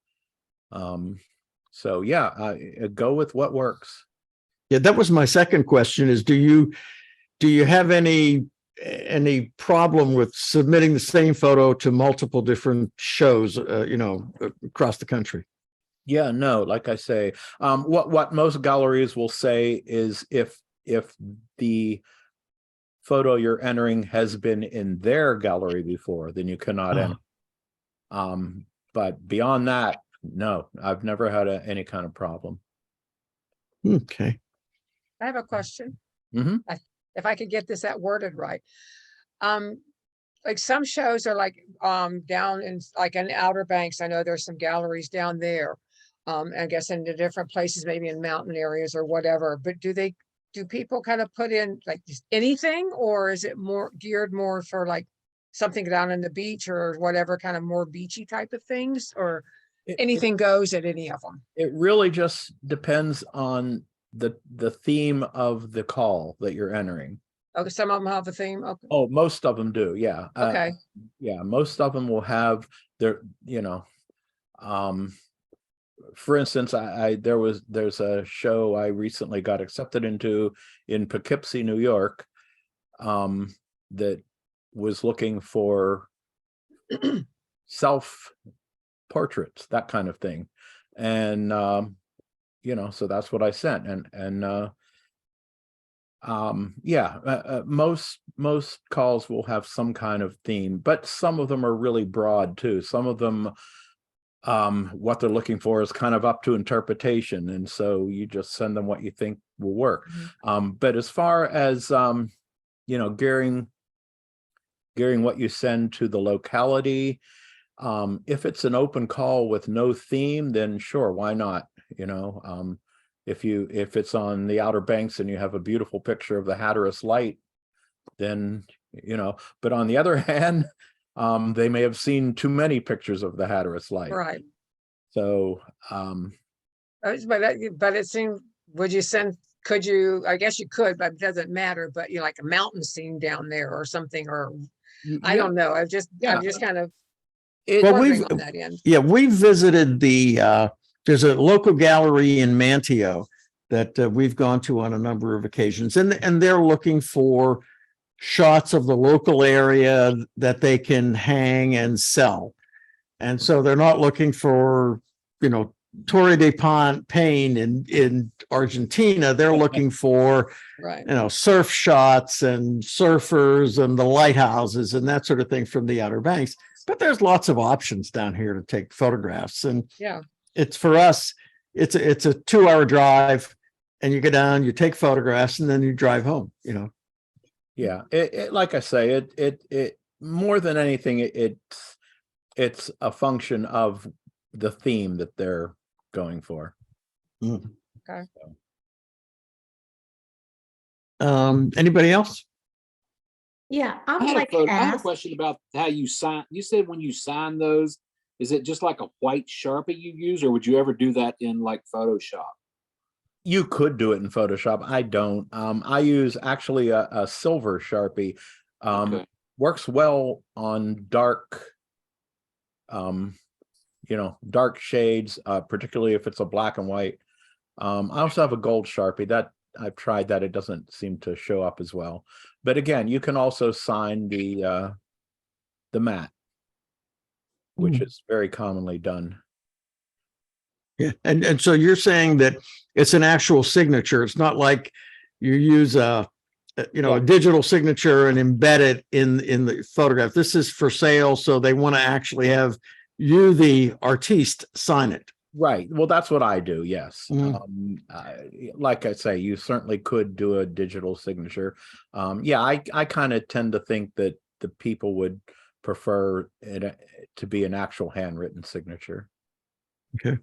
So yeah, go with what works. Yeah, that was my second question is, do you have any problem with submitting the same photo to multiple different shows, across the country? Yeah, no, like I say, what most galleries will say is if the photo you're entering has been in their gallery before, then you cannot enter. But beyond that, no, I've never had any kind of problem. Okay. I have a question. Mm-hmm. If I could get this worded right. Like some shows are like down in Outer Banks. I know there's some galleries down there. I guess in the different places, maybe in mountain areas or whatever. But do people kind of put in like just anything, or is it more geared more for like something down on the beach or whatever, kind of more beachy type of things, or anything goes at any of them? It really just depends on the theme of the call that you're entering. Okay, some of them have a theme. Okay. Oh, most of them do. Yeah. Okay. Yeah, most of them will have their, for instance, there's a show I recently got accepted into in Poughkeepsie, New York, that was looking for self portraits, that kind of thing. And, so that's what I sent. Most calls will have some kind of theme, but some of them are really broad too. Some of them, what they're looking for is kind of up to interpretation. And so you just send them what you think will work. Mm-hmm. But as far as, gearing what you send to the locality, if it's an open call with no theme, then sure, why not? If it's on the Outer Banks and you have a beautiful picture of the Hatteras Light, then, but on the other hand, they may have seen too many pictures of the Hatteras Light. Right. So, but it seemed, could you, I guess you could, but it doesn't matter, but like a mountain scene down there or something, or I don't know. I'm just kind of. Well, bordering we've, on that end. yeah, we visited there's a local gallery in Manteo that we've gone to on a number of occasions, and they're looking for shots of the local area that they can hang and sell. And so they're not looking for, Torre de Paine in Argentina. They're looking for, Right. surf shots and surfers and the lighthouses and that sort of thing from the Outer Banks. But there's lots of options down here to take photographs. And Yeah. it's for us, it's a 2-hour drive, and you go down, you take photographs, and then you drive home, Yeah, it like I say, it more than anything, it's a function of the theme that they're going for. Okay. Anybody else? Yeah, I I would had, like a, to I had a ask. question about how you sign. You said when you sign those, is it just like a white Sharpie you use, or would you ever do that in like Photoshop? You could do it in Photoshop. I don't. I use actually a silver Sharpie. Okay. Works well on dark, dark shades, particularly if it's a black and white. I also have a gold Sharpie that I've tried that. It doesn't seem to show up as well. But again, you can also sign the matte, which is very commonly done. Yeah. And so you're saying that it's an actual signature. It's not like you use a digital signature and embed it in the photograph. This is for sale. So they want to actually have you, the artiste, sign it. Right. Well, that's what I do. Yes. Mhm. Like I say, you certainly could do a digital signature. I kind of tend to think that the people would prefer it to be an actual handwritten signature. Okay.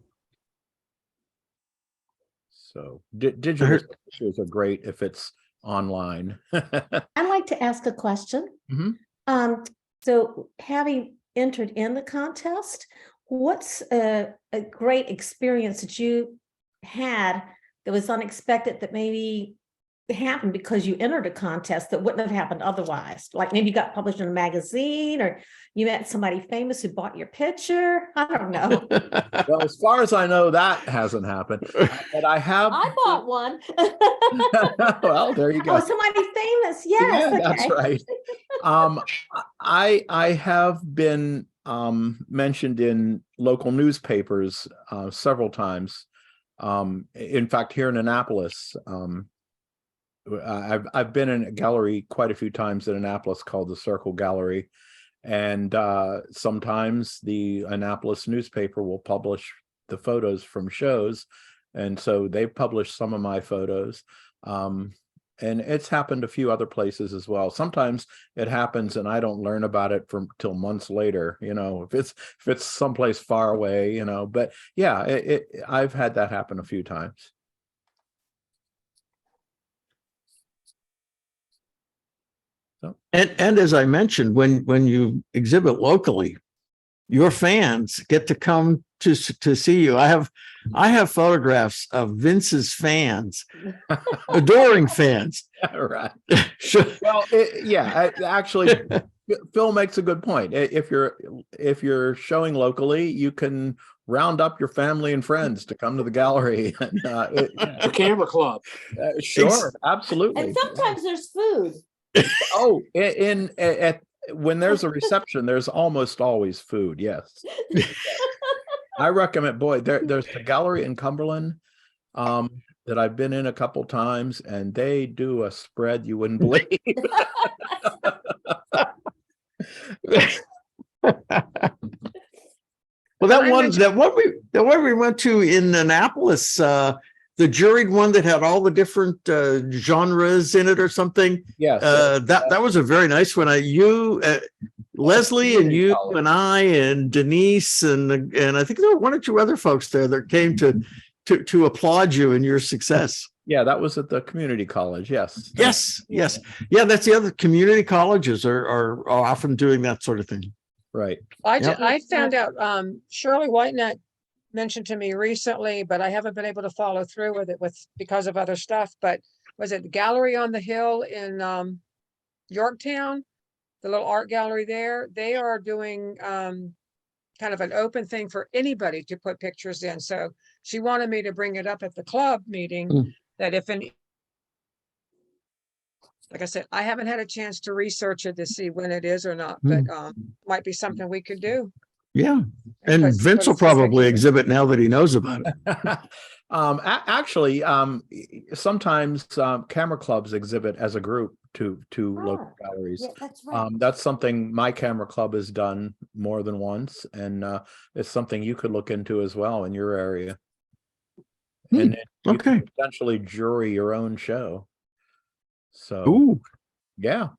So digital signatures are great if it's online. I'd like to ask a question. Mhm. So having entered in the contest, what's a great experience that you had that was unexpected that maybe happened because you entered a contest that wouldn't have happened otherwise? Like maybe you got published in a magazine, or you met somebody famous who bought your picture. I don't know. Well, as far as I know, that hasn't happened. But I have. I bought one. Well, there you go. Oh, somebody famous. Yes. Yeah, that's Okay. right. I have been mentioned in local newspapers several times. In fact, here in Annapolis, I've been in a gallery quite a few times in Annapolis called the Circle Gallery, and sometimes the Annapolis newspaper will publish the photos from shows, and so they published some of my photos. And it's happened a few other places as well. Sometimes it happens and I don't learn about it till months later, if it's someplace far away, but yeah, I've had that happen a few times. So. And as I mentioned, when you exhibit locally, your fans get to come to see you. I have photographs of Vince's fans, adoring fans. Right. Sure. Well, actually, Phil makes a good point. If you're showing locally, you can round up your family and friends to come to the gallery. The camera club. Sure, absolutely. And sometimes there's food. Oh, when there's a reception, there's almost always food. Yes. I recommend, there's a gallery in Cumberland that I've been in a couple times, and they do a spread you wouldn't believe. Well, that one we went to in Annapolis, the juried one that had all the different genres in it or something. Yes. That was a very nice one. Leslie and you and I and Denise and I think there were one or two other folks there that came to applaud you and your success. Yeah, that was at the community college. Yes. Yes. Yeah, that's the other community colleges are often doing that sort of thing. Right. I found out, Shirley Whitenet mentioned to me recently, but I haven't been able to follow through with it because of other stuff. But was it the Gallery on the Hill in Yorktown, the little art gallery there? They are doing kind of an open thing for anybody to put pictures in. So she wanted me to bring it up at the club meeting Mm. that if any, like I said, I haven't had a chance to research it to see when it is or not, but might be something we could do. Yeah. put- And Vince put will some probably pictures. exhibit now that he knows about it. Actually, sometimes camera clubs exhibit as a group to local Ah, galleries. Yeah, that's right. That's something my camera club has done more than once, and it's something you could look into as well in your area. And then you Okay. can potentially jury your own show. So Ooh, yeah,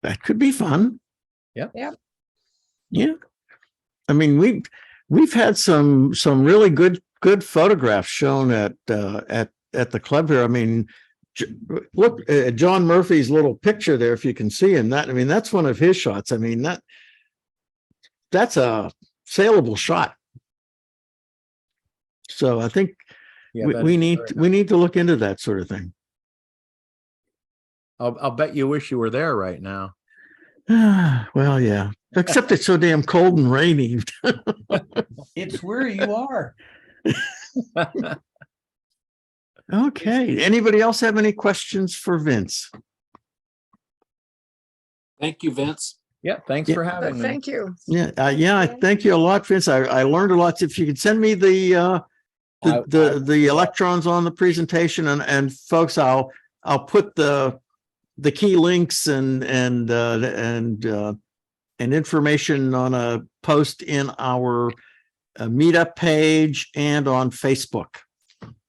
that could be fun. Yep. Yep. Yeah. I mean, we've had some really good photographs shown at the club here. I mean, look at John Murphy's little picture there, if you can see him. That, I mean, that's one of his shots. I mean, that's a saleable shot. So I think yeah. we need to look into that sort of thing. I'll bet you wish you were there right now. Well, yeah. Except it's so damn cold and rainy. It's where you are. Okay. Anybody else have any questions for Vince? Thank you, Vince. Yeah, thanks for having me. Thank you. Yeah, I thank you a lot, Vince. I learned a lot. If you could send me the electrons on the presentation, and folks, I'll put the key links and information on a post in our meetup page and on Facebook.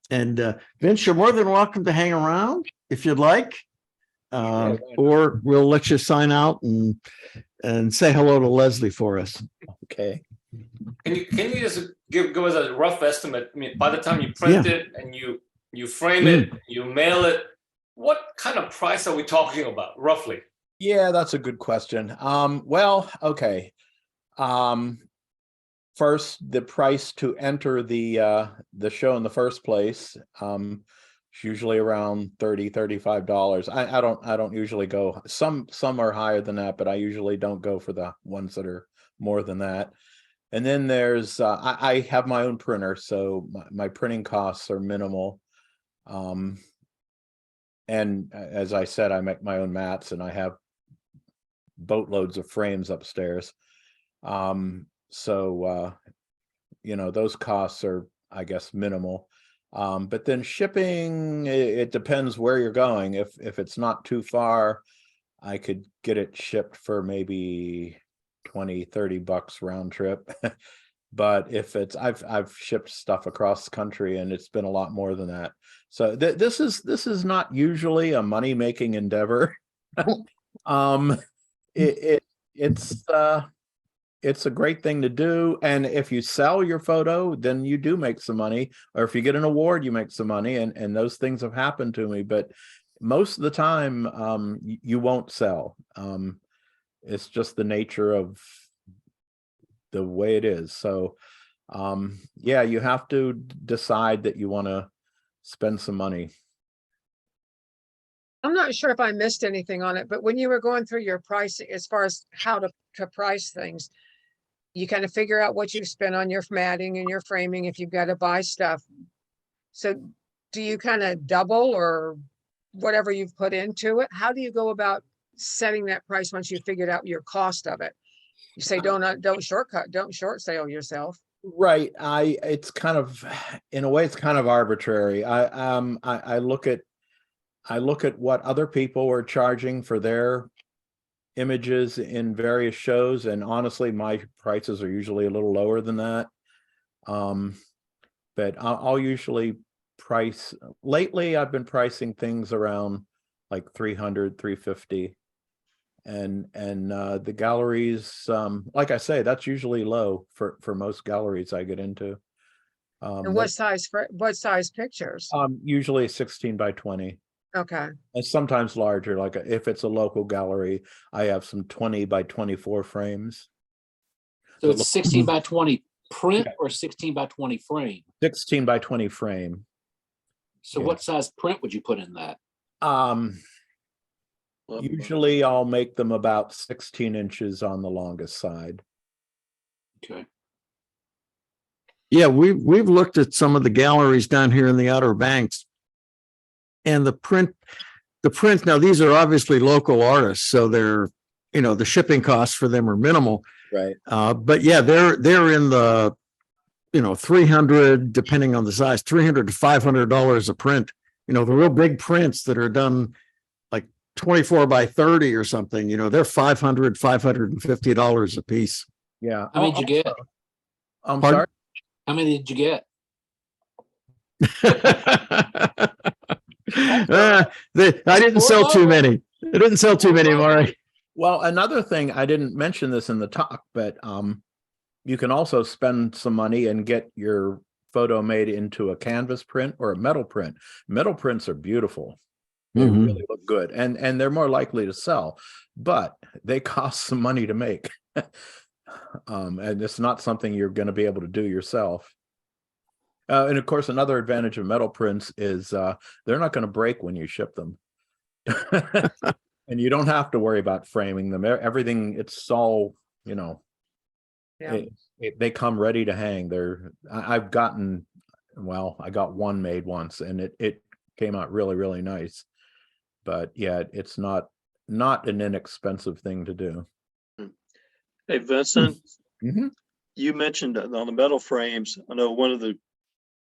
And Vince, you're more than welcome to hang around if you'd like, or we'll let you sign out and say hello to Leslie for us. Okay. Can you just give us a rough estimate? I mean, by the time you print it and you frame it, you mail it, what kind of price are we talking about, roughly? Yeah, that's a good question. Well, okay. First, the price to enter the show in the first place, it's usually around $30-$35. I don't usually go. Some are higher than that, but I usually don't go for the ones that are more than that. And then there's I have my own printer, so my printing costs are minimal. And as I said, I make my own mats, and I have boatloads of frames upstairs. So those costs are, I guess, minimal. But then shipping, it depends where you're going. If it's not too far, I could get it shipped for maybe $20-$30 round trip. But if it's, I've shipped stuff across the country, and it's been a lot more than that. So this is not usually a money-making endeavor. It's a great thing to do, and if you sell your photo, then you do make some money, or if you get an award, you make some money, and those things have happened to me. But most of the time, you won't sell. It's just the nature of the way it is. So, yeah, you have to decide that you want to spend some money. I'm not sure if I missed anything on it, but when you were going through your pricing, as far as how to price things, you kind of figure out what you spend on your matting and your framing if you've got to buy stuff. So do you kind of double or whatever you've put into it? How do you go about setting that price once you figured out your cost of it? You say don't shortcut, don't short sale yourself. Right. It's kind of, in a way, it's kind of arbitrary. I look at what other people are charging for their images in various shows, and honestly, my prices are usually a little lower than that. But I'll usually price. Lately, I've been pricing things around like $300, $350, and the galleries, like I say, that's usually low for most galleries I get into. And what size pictures? Usually 16 by 20. Okay. And sometimes larger, like if it's a local gallery, I have some 20 by 24 frames. So it's 16 by 20 print or 16 by 20 frame? 16 by 20 frame. So what size print would you put in that? Usually I'll make them about 16 inches on the longest side. Okay. Yeah, we've looked at some of the galleries down here in the Outer Banks. And the print, now these are obviously local artists, so they're, the shipping costs for them are minimal. Right. But yeah, they're in the, 300, depending on the size, $300 to $500 a print. The real big prints that are done like 24 by 30 or something, they're $500, $550 a piece. Yeah. How many did you get? I'm Pardon? sorry. How many did you get? I didn't sell too many. I didn't sell too many, Maury. Well, another thing, I didn't mention this in the talk, but you can also spend some money and get your photo made into a canvas print or a metal print. Metal prints are beautiful. They really look good, and they're more likely to sell, but they cost some money to make. And it's not something you're going to be able to do yourself. And of course, another advantage of metal prints is they're not going to break when you ship them. And you don't have to worry about framing them. Everything, it's all, Yeah. they come ready to hang. I got one made once, and it came out really, really nice. But yeah, it's not an inexpensive thing to do. Hey, Vincent, Mm-hmm. you mentioned on the metal frames, I know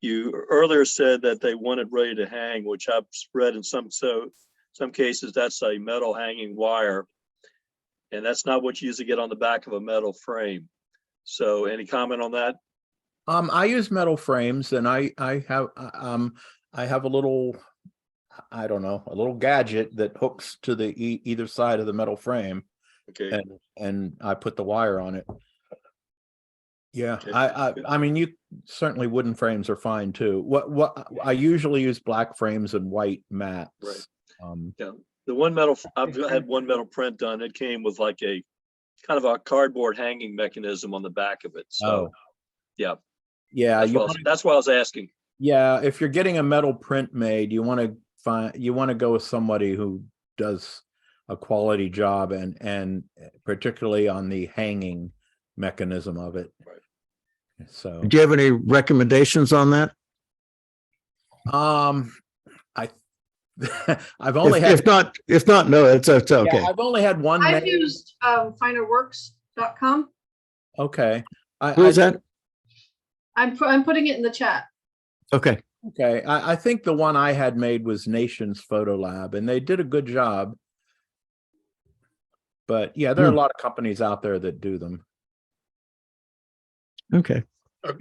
you earlier said that they want it ready to hang, which I've read in some cases that's a metal hanging wire, and that's not what you usually get on the back of a metal frame. So any comment on that? I use metal frames, and I have a little, I don't know, a little gadget that hooks to the either side of the metal frame. Okay. And I put the wire on it. Yeah, Okay. I mean, you certainly wooden frames are fine too. What I usually use black frames and white mats. Right. Yeah. I've had one metal print done. It came with like a kind of a cardboard hanging mechanism on the back of it. So yeah. That's why I was asking. Yeah, if you're getting a metal print made, you want to go with somebody who does a quality job, and particularly on the hanging mechanism of it. Right. So Do you have any recommendations on that? I've only had, if not, no, it's okay. yeah, I've only had one. I've used finerworks.com. Okay. Who's that? I'm putting it in the chat. Okay. Okay. I think the one I had made was Nations Photo Lab, and they did a good job. But yeah, there are a lot of companies out there that do them. Okay.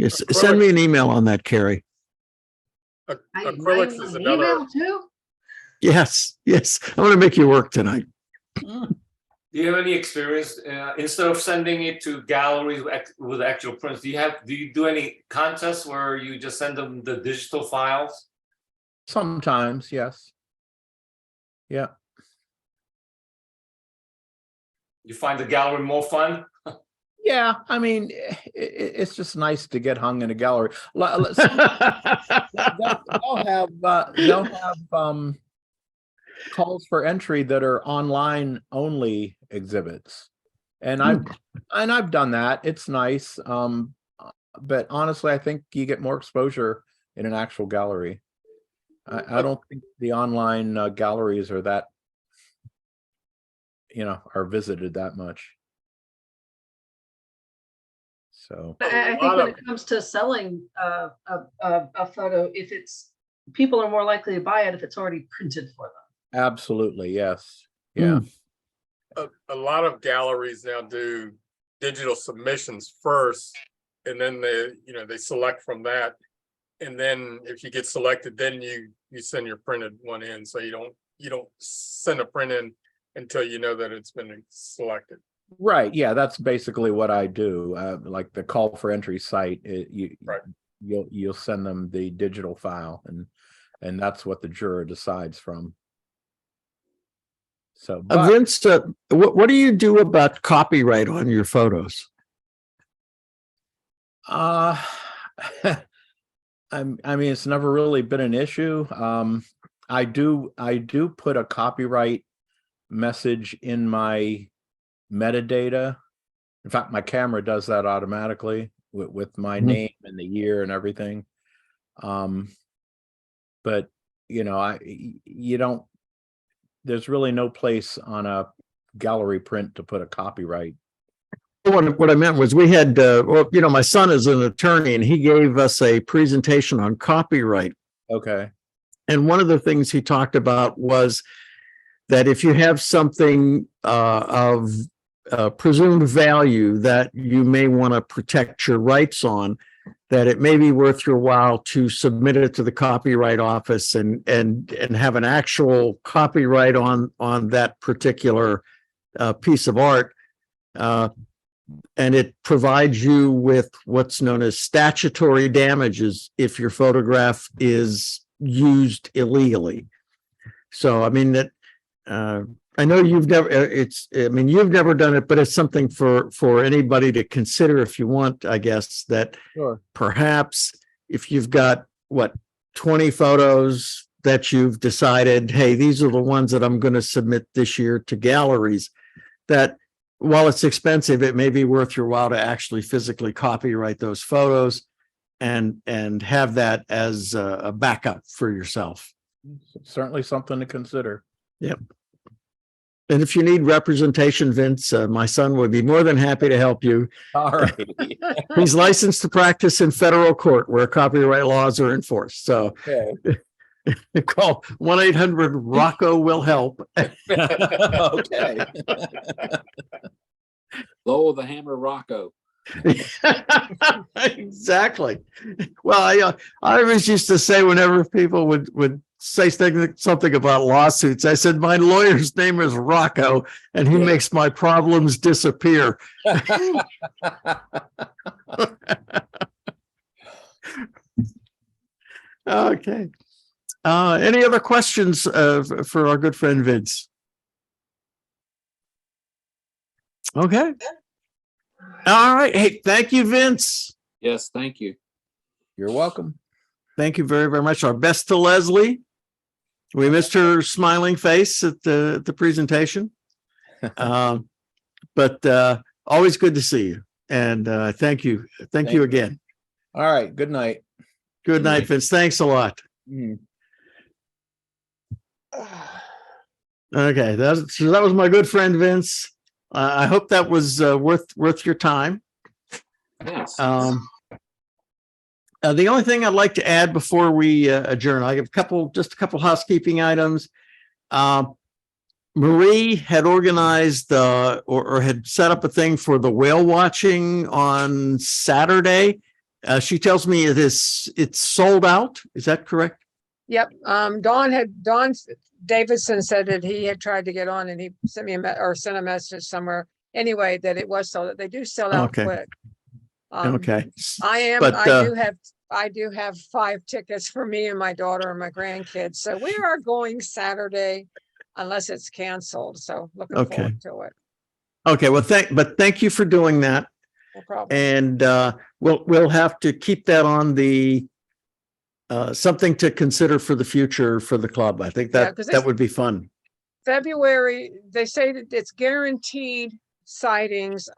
Yes, send me an email on that, Carrie. Acrylics is another. Email too? Yes. I'm going to make you work tonight. Do you have any experience instead of sending it to galleries with actual prints? Do you do any contests where you just send them the digital files? Sometimes, yes. Yeah. You find the gallery more fun? Yeah, I mean, it's just nice to get hung in a gallery. They'll have calls for entry that are online only exhibits, and I've done that. It's nice, but honestly, I think you get more exposure in an actual gallery. I don't think the online galleries are that, are visited that much. So I think when it comes to selling a photo, if people are more likely to buy it if it's already printed for them. Absolutely, yes. Yeah. A lot of galleries now do digital submissions first, and then they select from that. And then if you get selected, then you send your printed one in. So you don't send a print in until you know that it's been selected. Right. Yeah, that's basically what I do. Like the call for entry site, you'll send them the digital file, and that's what the juror decides from. So, Vince, what do you do about copyright on your photos? I mean, it's never really been an issue. I do put a copyright message in my metadata. In fact, my camera does that automatically with my name and the year and everything. But you know, there's really no place on a gallery print to put a copyright. What I meant was we had, well, you know, my son is an attorney and he gave us a presentation on copyright. Okay. And one of the things he talked about was that if you have something of presumed value that you may want to protect your rights on, that it may be worth your while to submit it to the Copyright Office and have an actual copyright on that particular piece of art. And it provides you with what's known as statutory damages if your photograph is used illegally. So, I mean, that I know you've never, you've never done it, but it's something for anybody to consider if you want, I guess, that Sure. perhaps if you've got 20 photos that you've decided, hey, these are the ones that I'm going to submit this year to galleries, that while it's expensive, it may be worth your while to actually physically copyright those photos and have that as a backup for yourself. Certainly something to consider. Yep. And if you need representation, Vince, my son would be more than happy to help you. All right. He's licensed to practice in federal court where copyright laws are enforced. So Okay. call 1-800-ROCCO will help. Okay. Low of the hammer, Rocco. Exactly. Well, I always used to say whenever people would say something about lawsuits, I said, my lawyer's name is Rocco and he makes my problems disappear. Okay. Any other questions for our good friend Vince? Okay. All right. Hey, thank you, Vince. Yes, thank you. You're welcome. Thank you very, very much. Our best to Leslie. We missed her smiling face at the presentation. But always good to see you. And thank you. Thank you again. All right. Good night. Good night, Vince. Thanks a lot. Okay. That was my good friend, Vince. I hope that was worth your time. Yes. The only thing I'd like to add before we adjourn, I have just a couple housekeeping items. Marie had organized or had set up a thing for the whale watching on Saturday. She tells me it's sold out. Is that correct? Yep. Don Davidson said that he had tried to get on and he sent me sent a message somewhere anyway, that it was sold. They do sell out quick. Okay. I do have 5 tickets for me and my daughter and my grandkids. So we are going Saturday unless it's canceled. So looking forward to it. Okay. Well, thank you for doing that. No problem. And we'll have to keep that on the something to consider for the future for the club. I think that would be fun. February, they say that it's guaranteed sightings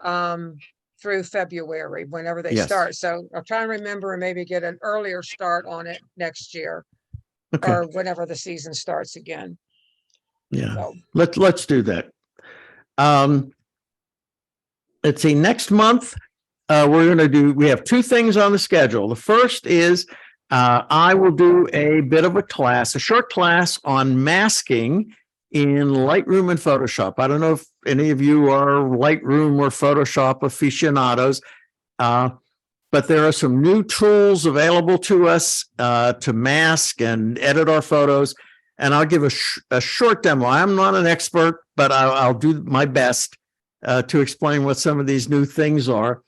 through February, whenever they start. So I'll try and remember and maybe get an earlier start on it next year or whenever the season starts again. Yeah, so. let's do that. Let's see, next month we have 2 things on the schedule. The first is I will do a bit of a short class on masking in Lightroom and Photoshop. I don't know if any of you are Lightroom or Photoshop aficionados, but there are some new tools available to us to mask and edit our photos. And I'll give a short demo. I'm not an expert, but I'll do my best to explain what some of these new things are.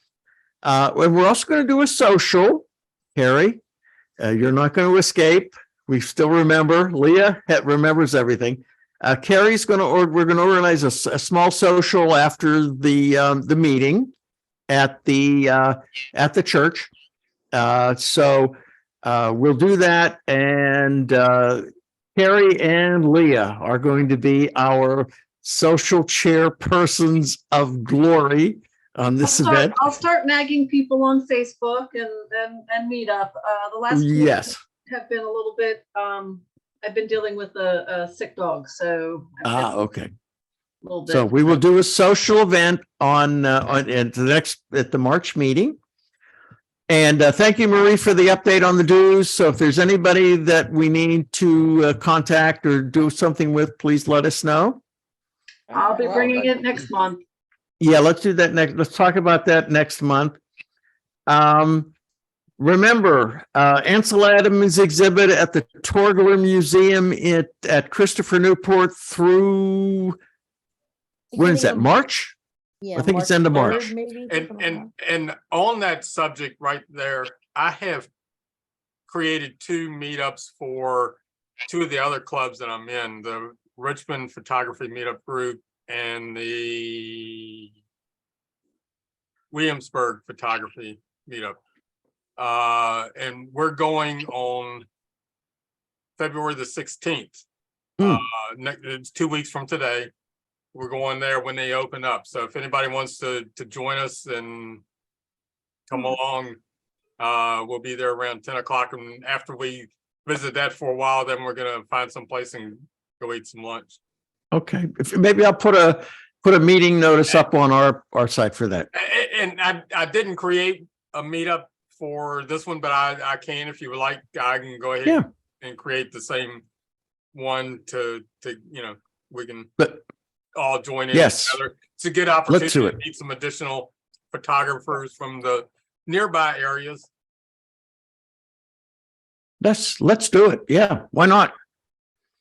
And we're also going to do a social, Harry. You're not going to escape. We still remember. Leah remembers everything. Carrie's we're going to organize a small social after the meeting at the church. So we'll do that, and Carrie and Leah are going to be our social chairpersons of glory on this event. I'll start nagging people on Facebook and meet up. The last few Yes. have been a little bit, I've been dealing with a sick dog, so. I've been Okay. a little So bit. we will do a social event on at the March meeting. And thank you, Marie, for the update on the dues. So if there's anybody that we need to contact or do something with, please let us know. I'll be bringing it next month. Yeah, let's do that next. Let's talk about that next month. Remember, Ansel Adams exhibit at the Torgler Museum at Christopher Newport through, when is that, March? I think it's end of March. And on that subject right there, I have created 2 meetups for 2 of the other clubs that I'm in, the Richmond Photography Meetup Group and the Williamsburg Photography Meetup. And we're going on February the 16th. It's 2 weeks from today. We're going there when they open up. So if anybody wants to join us and come along, we'll be there around 10 o'clock. And after we visit that for a while, then we're going to find some place and go eat some lunch. Okay. Maybe I'll put a meeting notice up on our site for that. And I didn't create a meetup for this one, but I can, if you would like, I can go ahead and create the same one to we can all join in together. It's a good opportunity to meet some additional photographers from the nearby areas. Let's do it. Yeah, why not?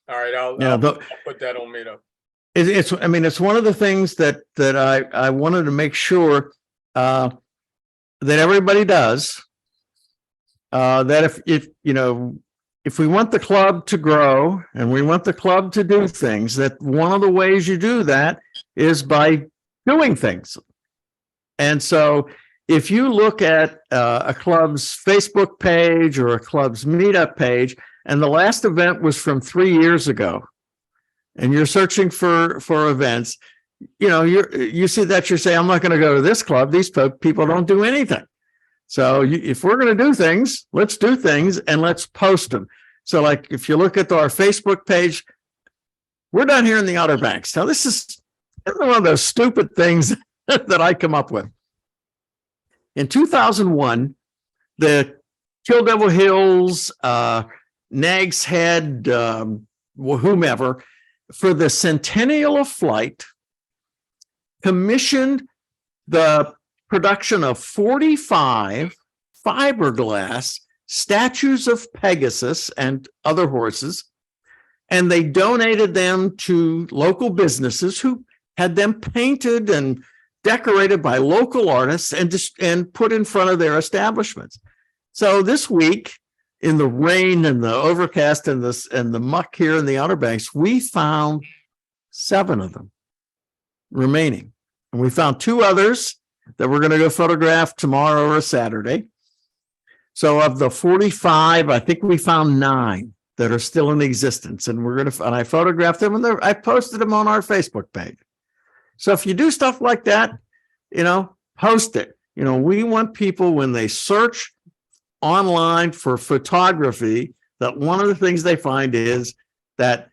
All right, I'll put that on Meetup. It's one of the things that I wanted to make sure that everybody does. That if we want the club to grow and we want the club to do things, that one of the ways you do that is by doing things. And so if you look at a club's Facebook page or a club's meetup page, and the last event was from 3 years ago, and you're searching for events, you see that, you're saying, I'm not going to go to this club. These people don't do anything. So if we're going to do things, let's do things and let's post them. So like, if you look at our Facebook page, we're down here in the Outer Banks. Now, this is one of those stupid things that I come up with. In 2001, the Kill Devil Hills, Nag's Head, whomever, for the centennial of flight, commissioned the production of 45 fiberglass statues of Pegasus and other horses, and they donated them to local businesses who had them painted and decorated by local artists and put in front of their establishments. So this week, in the rain and the overcast and the muck here in the Outer Banks, we found 7 of them remaining, and we found 2 others that we're going to go photograph tomorrow or Saturday. So of the 45, I think we found 9 that are still in existence, and and I photographed them, and I posted them on our Facebook page. So if you do stuff like that, post it. We want people, when they search online for photography, that one of the things they find is that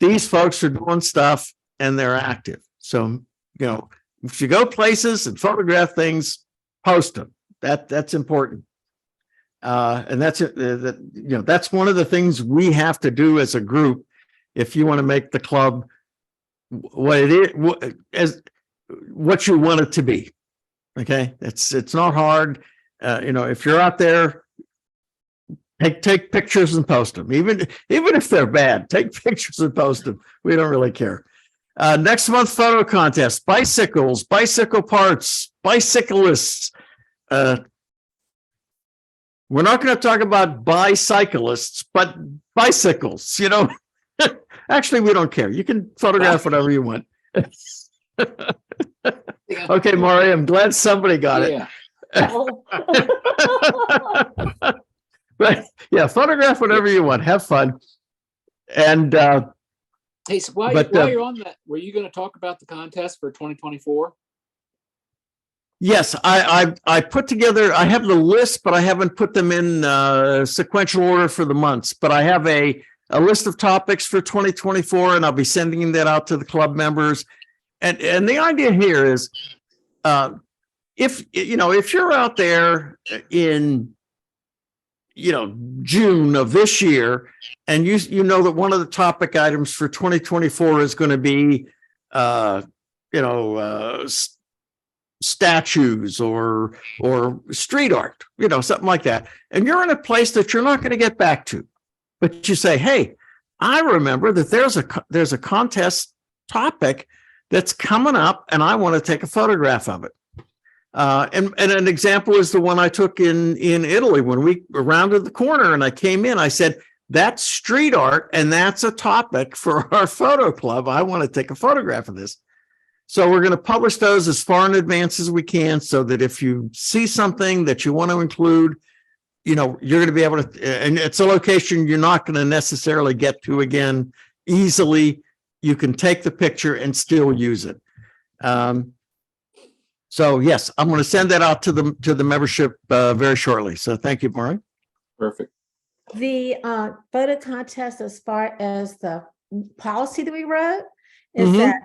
these folks are doing stuff and they're active. So, if you go places and photograph things, post them. That's important. And that's that's one of the things we have to do as a group if you want to make the club what it is, what you want it to be. Okay, it's not hard. If you're out there, take pictures and post them. Even if they're bad, take pictures and post them. We don't really care. Next month, photo contest: bicycles, bicycle parts, bicyclists. We're not going to talk about bicyclists, but bicycles. Actually, we don't care. You can photograph whatever you want. Okay, Maury, I'm glad somebody got it. Right. Yeah, photograph whatever you want. Have fun. And Hey, so while But, you're on that, were you going to talk about the contest for 2024? Yes, I put together, I have the list, but I haven't put them in sequential order for the months. But I have a list of topics for 2024, and I'll be sending that out to the club members. And the idea here is, if you're out there in June of this year, and you know that one of the topic items for 2024 is going to be statues or street art, something like that. And you're in a place that you're not going to get back to, but you say, hey, I remember that there's a contest topic that's coming up and I want to take a photograph of it. And an example is the one I took in Italy when we rounded the corner and I came in, I said, that's street art and that's a topic for our photo club. I want to take a photograph of this. So we're going to publish those as far in advance as we can so that if you see something that you want to include, you're going to be able to, and it's a location you're not going to necessarily get to again easily. You can take the picture and still use it. So yes, I'm going to send that out to the membership very shortly. So thank you, Maureen. Perfect. The photo contest, as far as the policy that we wrote, is that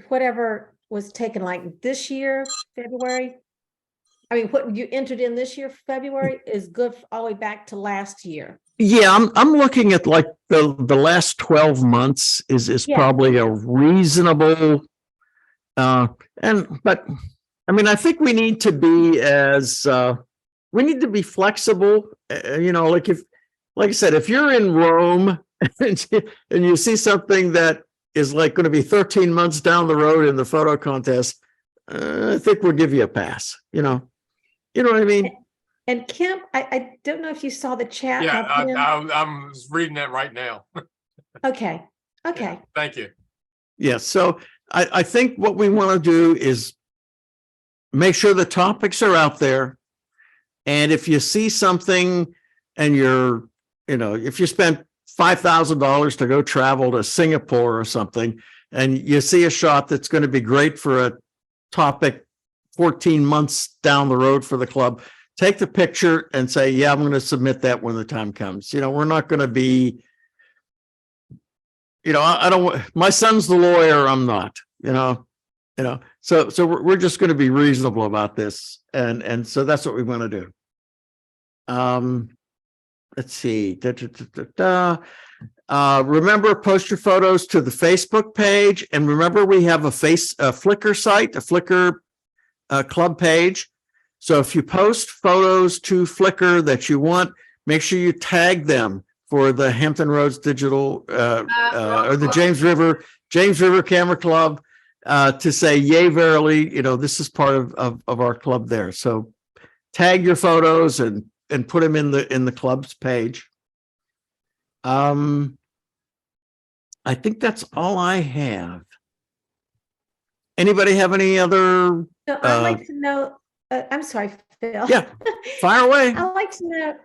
whatever was taken like this year, February, what you entered in this year, February, is good all the way back to last year. Yeah, I'm looking at like the last 12 months is probably a reasonable. But I think we need to be flexible. Like I said, if you're in Rome and you see something that is like going to be 13 months down the road in the photo contest, I think we'll give you a pass. You know what I mean? And Kim, I don't know if you saw the chat. Yeah, I'm reading that right now. Okay. Yeah, thank you. Yeah. So I think what we want to do is make sure the topics are out there. And if you see something and if you spent $5,000 to go travel to Singapore or something, and you see a shot that's going to be great for a topic 14 months down the road for the club, take the picture and say, yeah, I'm going to submit that when the time comes. We're not going to be, I don't, my son's the lawyer. I'm not, so we're just going to be reasonable about this. And so that's what we want to do. Let's see. Remember, post your photos to the Facebook page. And remember, we have a Flickr site, a Flickr club page. So if you post photos to Flickr that you want, make sure you tag them for the Hampton Roads Digital or the James River Camera Club to say, yay, verily, this is part of our club there. So tag your photos and put them in the club's page. I think that's all I have. Anybody have any other? So I'd like to know, I'm sorry, Phil. Yeah, fire away. I'd like to know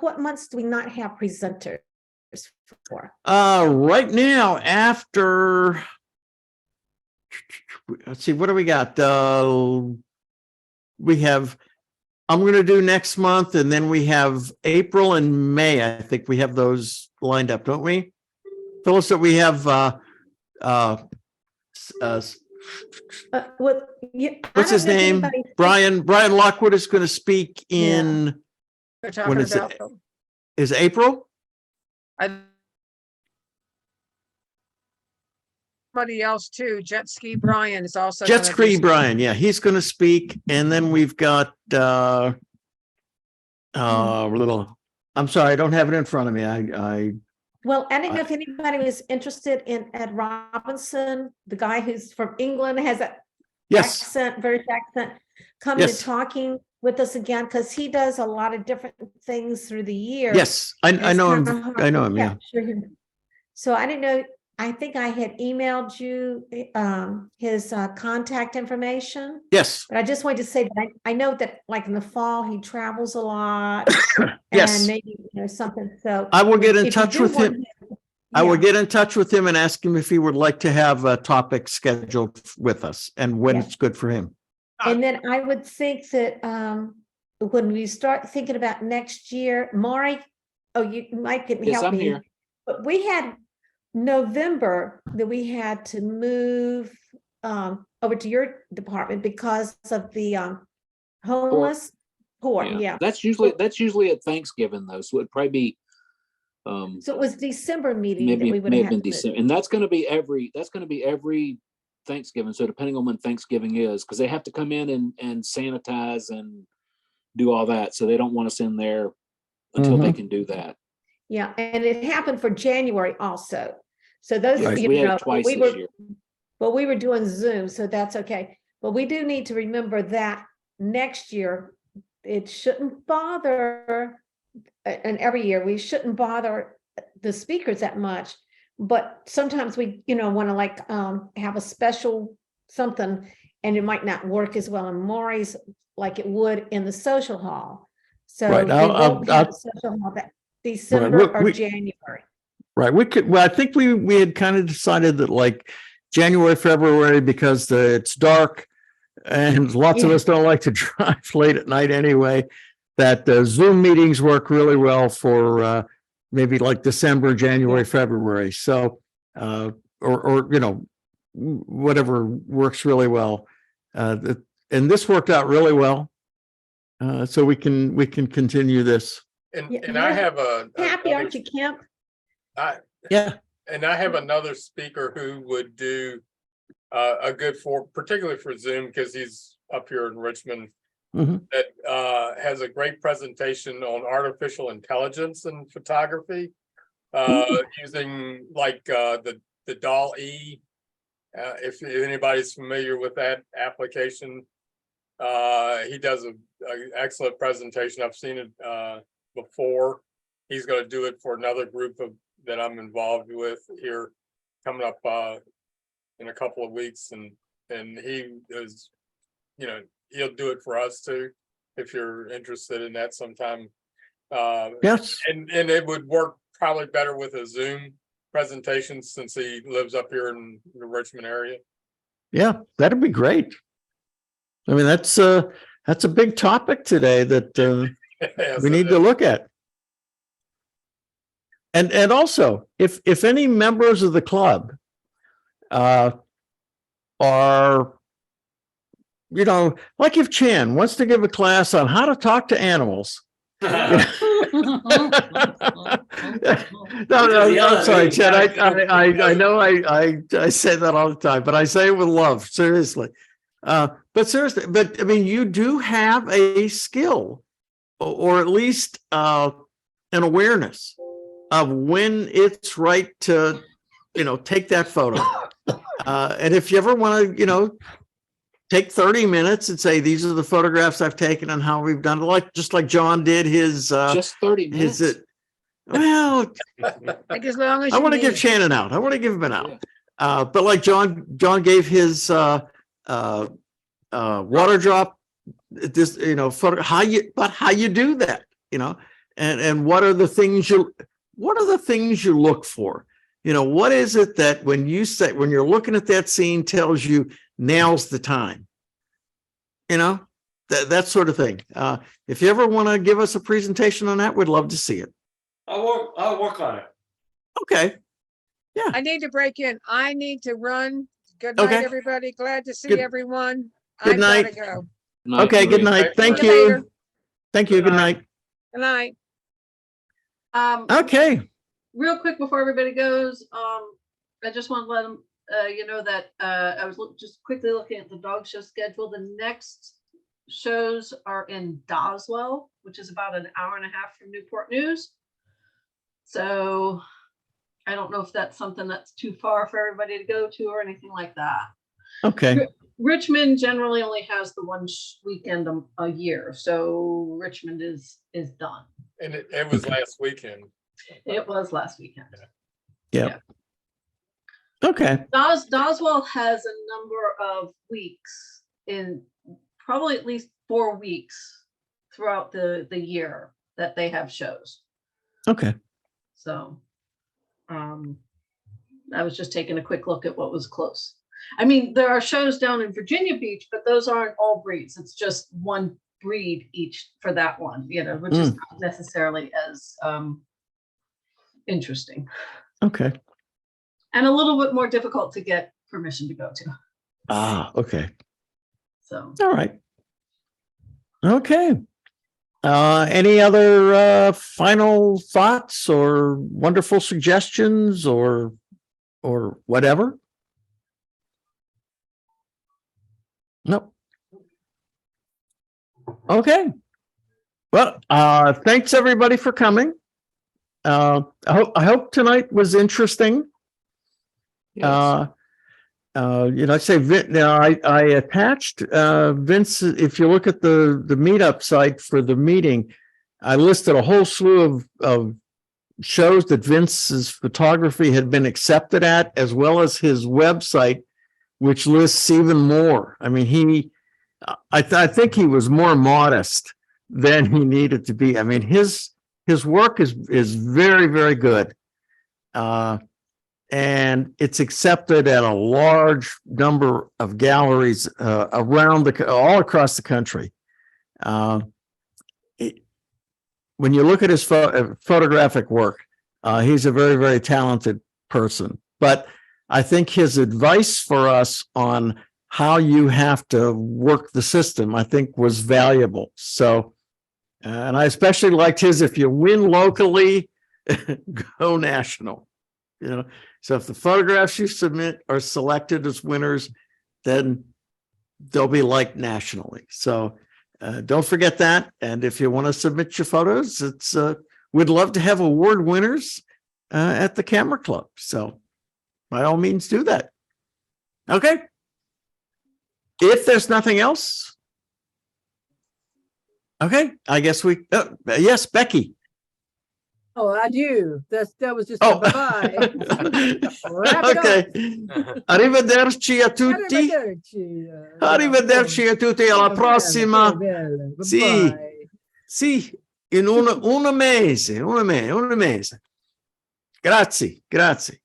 what months do we not have presenters for? Right now, after, let's see, what do we got? We have, I'm going to do next month, and then we have April and May. I think we have those lined up, don't we? Phyllis, that we have what's his name? Brian Lockwood is going to speak in when is it? Is April? Somebody else too. Jet Ski Brian is also. Jet Ski Brian, yeah, he's going to speak, and then we've got I'm sorry, I don't have it in front of me. Well, I don't know if anybody was interested in Ed Robinson, the guy who's from England, has a British accent, coming and talking with us again, because he does a lot of different things through the year. Yes, I know him. I know him. Yeah. So I didn't know. I think I had emailed you his contact information. Yes. But I just wanted to say that I know that like in the fall, he travels a lot. Yes. And maybe something. So I will get in touch with him. I will Yeah. get in touch with him and ask him if he would like to have a topic scheduled with us and when Yeah. it's good for him. And then I would think that when we start thinking about next year, Maury, oh, you Mike can Yes, help I'm me. here. But we had November that we had to move over to your department because of the homeless poor. Yeah. That's usually at Thanksgiving though, so it'd probably be So it was December meeting that maybe we would may have have been had to move. December, and that's going to be every Thanksgiving. So depending on when Thanksgiving is, because they have to come in and sanitize and do all that, so they don't want us in there until they can do that. Yeah, and it happened for January also. So those, Yes, you we had know, it twice we this were, year. but we were doing Zoom, so that's okay. But we do need to remember that next year, it shouldn't bother, and every year, we shouldn't bother the speakers that much. But sometimes we, want to like have a special something, and it might not work as well in Maury's like it would in the social hall. So Right, we I'll- won't have a social hall that December Right, or we- January. Right. Well, I think we had kind of decided that like January, February, because it's dark and lots of Yeah. us don't like to drive late at night anyway, that Zoom meetings work really well for maybe like December, January, February. So, or whatever works really well. And this worked out really well. So we can continue this. And Yeah, and I you're have Happy, another- aren't you, Kemp? Yeah. And I have another speaker who would do a good particularly for Zoom, because he's up here in Richmond, Mhm. that has a great presentation on artificial intelligence and photography, using like the DALL-E. If anybody's familiar with that application, he does a excellent presentation. I've seen it before. He's going to do it for another group that I'm involved with here coming up in a couple of weeks, and he is, he'll do it for us too if you're interested in that sometime. Yes. And it would work probably better with a Zoom presentation since he lives up here in the Richmond area. Yeah, that'd be great. I mean, that's a big topic today that Yes, we it need to is. look at. And also, if any members of the club are, like if Chan wants to give a class on how to talk to animals. No, I'm sorry, Chan. I know I say that all the time, but I say it with love, seriously. But seriously, I mean, you do have a skill, or at least an awareness of when it's right to, take that photo. And if you ever want to, take 30 minutes and say, these are the photographs I've taken and how we've done it, just like John did his, Just 30 minutes. Well, Like as long as I you want to give need. Shannon out. I want to give him an out. But like John gave his water drop, this, photo, how you do that, and what are the things you look for? What is it that when you're looking at that scene tells you now's the time? That sort of thing. If you ever want to give us a presentation on that, we'd love to see it. I'll work on it. Okay. I need to break in. I need to run. Good night, Okay. everybody. Glad to see Good- everyone. good I've gotta night. go. Night, Okay, good Marie. night. Thank See you later. you. Thank you. Good night. Good night. Okay. Real quick before everybody goes, I just want to let them, know that I was just quickly looking at the dog show schedule. The next shows are in Doswell, which is about an hour and a half from Newport News. So I don't know if that's something that's too far for everybody to go to or anything like that. Okay. Richmond generally only has the one weekend a year, so Richmond is done. And it was last weekend. It was last weekend. Yeah. Okay. Doswell has a number of weeks, in probably at least 4 weeks throughout the year that they have shows. Okay. So I was just taking a quick look at what was close. I mean, there are shows down in Virginia Beach, but those aren't all breeds. It's just one breed each for that one, you know, which is not necessarily as interesting. Okay. And a little bit more difficult to get permission to go to. Ah, okay. So, All right. Okay. Any other final thoughts or wonderful suggestions or whatever? Nope. Okay. Well, thanks everybody for coming. I hope tonight was interesting. Yes. I say, I attached Vince. If you look at the meetup site for the meeting, I listed a whole slew of shows that Vince's photography had been accepted at, as well as his website, which lists even more. I mean, I think he was more modest than he needed to be. I mean, his work is very, very good. And it's accepted at a large number of galleries around all across the country. When you look at his photographic work, he's a very, very talented person. But I think his advice for us on how you have to work the system, I think, was valuable. So, and I especially liked his, if you win locally, go national. You know, so if the photographs you submit are selected as winners, then they'll be liked nationally. So don't forget that. And if you want to submit your photos, we'd love to have award winners at the Camera Club. So by all means, do that. Okay. If there's nothing else, okay, I guess yes, Becky. Oh, I do. That was just Oh. a bye-bye. Wrap it Okay. up. Arrivederci a tutti. Arrivederci. Arrivederci a tutti. Alla Bello, prossima. bello. Sì. Bye-bye. Sì, in un mese. Grazie, grazie.